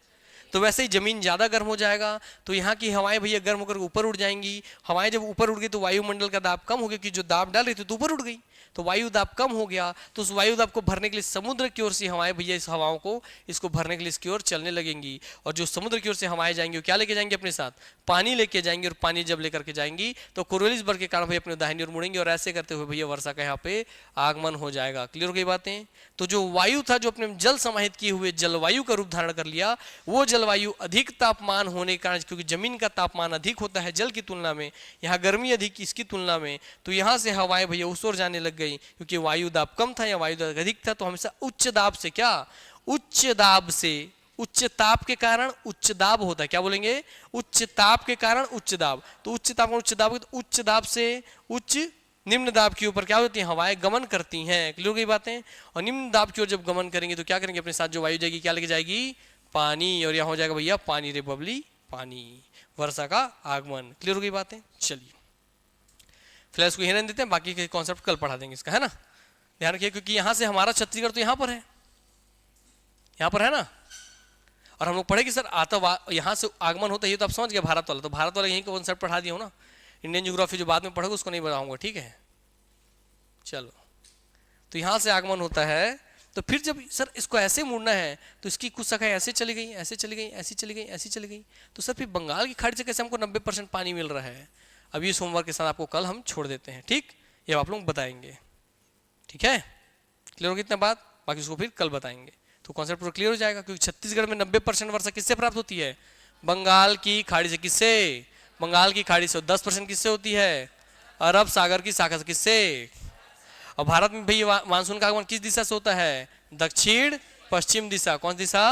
तो वैसे ही जमीन ज्यादा गर्म हो जाएगा, तो यहाँ की हवाएं भैया गर्म होकर ऊपर उड़ जाएंगी। हवाएं जब ऊपर उड़ गई तो वायुमंडल का दाब कम हो गया, कि जो दाब डाल रही थी तो ऊपर उड़ गई, तो वायु दाब कम हो गया, तो उस वायु दाब को भरने के लिए समुद्र की ओर से हवाएं भैया इस हवाओं को इसको भरने के लिए इसकी ओर चलने लगेंगी, और जो समुद्र की ओर से हवाएं जाएंगी वो क्या लेके जाएंगे अपने साथ, पानी लेके जाएंगे, और पानी जब लेकर के जाएंगी तो कोरोलिस बल के कारण भैया अपने दाहिनी ओर मुड़ेंगे, और ऐसे करते हुए भैया वर्षा का यहाँ पे आगमन हो जाएगा। क्लियर हो गई बातें। तो जो वायु था, जो अपने जल समाहित किए हुए जलवायु का रूप धारण कर लिया, वो जलवायु अधिक तापमान होने के कारण, क्योंकि जमीन का तापमान अधिक होता है जल की तुलना में, यहाँ गर्मी अधिक इसकी तुलना में, तो यहाँ से हवाएं भैया उस ओर जाने लग गई, क्योंकि वायु दाब कम था या वायु दाब अधिक था, तो हमेशा उच्च दाब से क्या, उच्च दाब से, उच्च ताप के कारण उच्च दाब होता है, क्या बोलेंगे, उच्च ताप के कारण उच्च दाब, तो उच्च ताप उच्च दाब, तो उच्च दाब से उच्च निम्न दाब के ऊपर क्या होती है, हवाएं गमन करती हैं। क्लियर हो गई बातें। और निम्न दाब की ओर जब गमन करेंगे तो क्या करेंगे, अपने साथ जो वायु जाएगी क्या लेके जाएगी, पानी, और यहाँ हो जाएगा भैया पानी रे बबली पानी, वर्षा का आगमन। क्लियर हो गई बातें। चलिए फ्लैश को यहीं रहने देते हैं, बाकी के कॉन्सेप्ट कल पढ़ा देंगे इसका, है ना। ध्यान रखिए, क्योंकि यहाँ से हमारा छत्तीसगढ़ तो यहाँ पर है, यहाँ पर है ना, और हम लोग पढ़े कि सर आता यहाँ से आगमन होता है, ये तो आप समझ गए भारत वाला, तो भारत वाला यहीं का कॉन्सेप्ट पढ़ा दिया हो ना। इंडियन ज्योग्राफी जो बाद में पढ़ोगे उसको नहीं बताऊंगा, ठीक है। चलो, तो यहाँ से आगमन होता है, तो फिर जब सर इसको ऐसे मुड़ना है तो इसकी कुछ शाखाएं ऐसे चली गई, ऐसे चली गई, ऐसी चली गई, ऐसी चली गई, तो सर फिर बंगाल की खाड़ी से कैसे हमको 90% पानी मिल रहा है। अब ये सोमवार के साथ आपको कल हम छोड़ देते हैं, ठीक, ये आप लोग बताएंगे, ठीक है। क्लियर होगी इतना बात, बाकी उसको फिर कल बताएंगे, तो कॉन्सेप्ट पूरा क्लियर हो जाएगा। क्योंकि छत्तीसगढ़ में 90% वर्षा किससे प्राप्त होती है, बंगाल की खाड़ी से। किससे, बंगाल की खाड़ी से। 10% किससे होती है, अरब सागर की शाखा से। किससे, और भारत में भाई मानसून का आगमन किस दिशा से होता है, दक्षिण पश्चिम दिशा। कौन दिशा,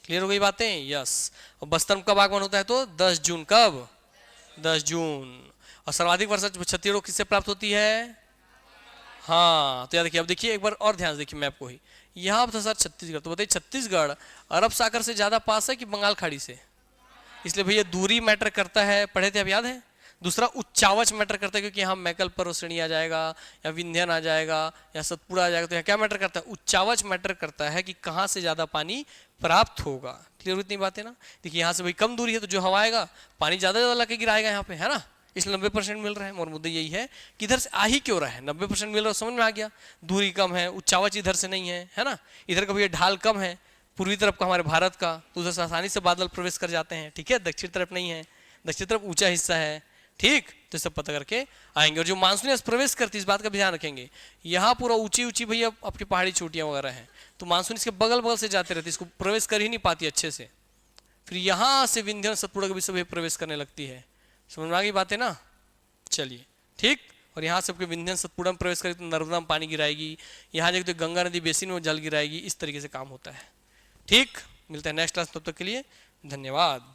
क्लियर हो गई बातें, यस। और बस्तर में कब आगमन होता है, तो 10 जून। कब, 10 जून। और सर्वाधिक वर्षा छत्तीसगढ़ किससे प्राप्त होती है, हाँ, तो याद देखिए, अब देखिए एक बार और ध्यान से देखिए मैप को ही, यहाँ पर सर छत्तीसगढ़, तो बताइए छत्तीसगढ़ अरब सागर से ज्यादा पास है कि बंगाल खाड़ी से, इसलिए भैया दूरी मैटर करता है, पढ़े थे अब याद है। दूसरा उच्चावच मैटर करता है, क्योंकि यहाँ मैकल पर्वत श्रेणी आ जाएगा, या विंध्यन आ जाएगा, या सतपुड़ा आ जाएगा, तो यहाँ क्या मैटर करता है, उच्चावच मैटर करता है कि कहाँ से ज्यादा पानी प्राप्त होगा। क्लियर इतनी बात है ना। देखिए यहाँ से भाई कम दूरी है, तो जो हवा आएगा पानी ज्यादा ज्यादा लगे गिराएगा यहाँ पे, है ना, इसलिए 90% मिल रहा है। और मुद्दा यही है कि इधर से आ ही क्यों रहा है, 90% मिल रहा है, समझ में आ गया। दूरी कम है, उच्चावच इधर से नहीं है ना, इधर का भैया ढाल कम है पूर्वी तरफ का हमारे भारत का, तो उधर से आसानी से बादल प्रवेश कर जाते हैं, ठीक है। दक्षिण तरफ नहीं है, दक्षिण तरफ ऊंचा हिस्सा है, ठीक, तो सब पता करके आएंगे। और जो मानसून प्रवेश करती है इस बात का भी ध्यान रखेंगे, यहाँ पूरा ऊंची ऊंची भैया आपकी पहाड़ी चोटियां वगैरह हैं, तो मानसून इसके बगल बगल से जाते रहते, इसको प्रवेश कर ही नहीं पाती अच्छे से, फिर यहाँ से विंध्यन सतपुड़ा के भी सब प्रवेश करने लगती है। समझ में आ गई बात है ना। चलिए ठीक, और यहाँ से विंध्यन सतपुड़ा में प्रवेश करेगी तो नर्मदा में पानी गिराएगी, यहाँ जाके तो गंगा नदी बेसिन में जल गिराएगी, इस तरीके से काम होता है। ठीक, मिलता है नेक्स्ट क्लास, तब तक के लिए धन्यवाद।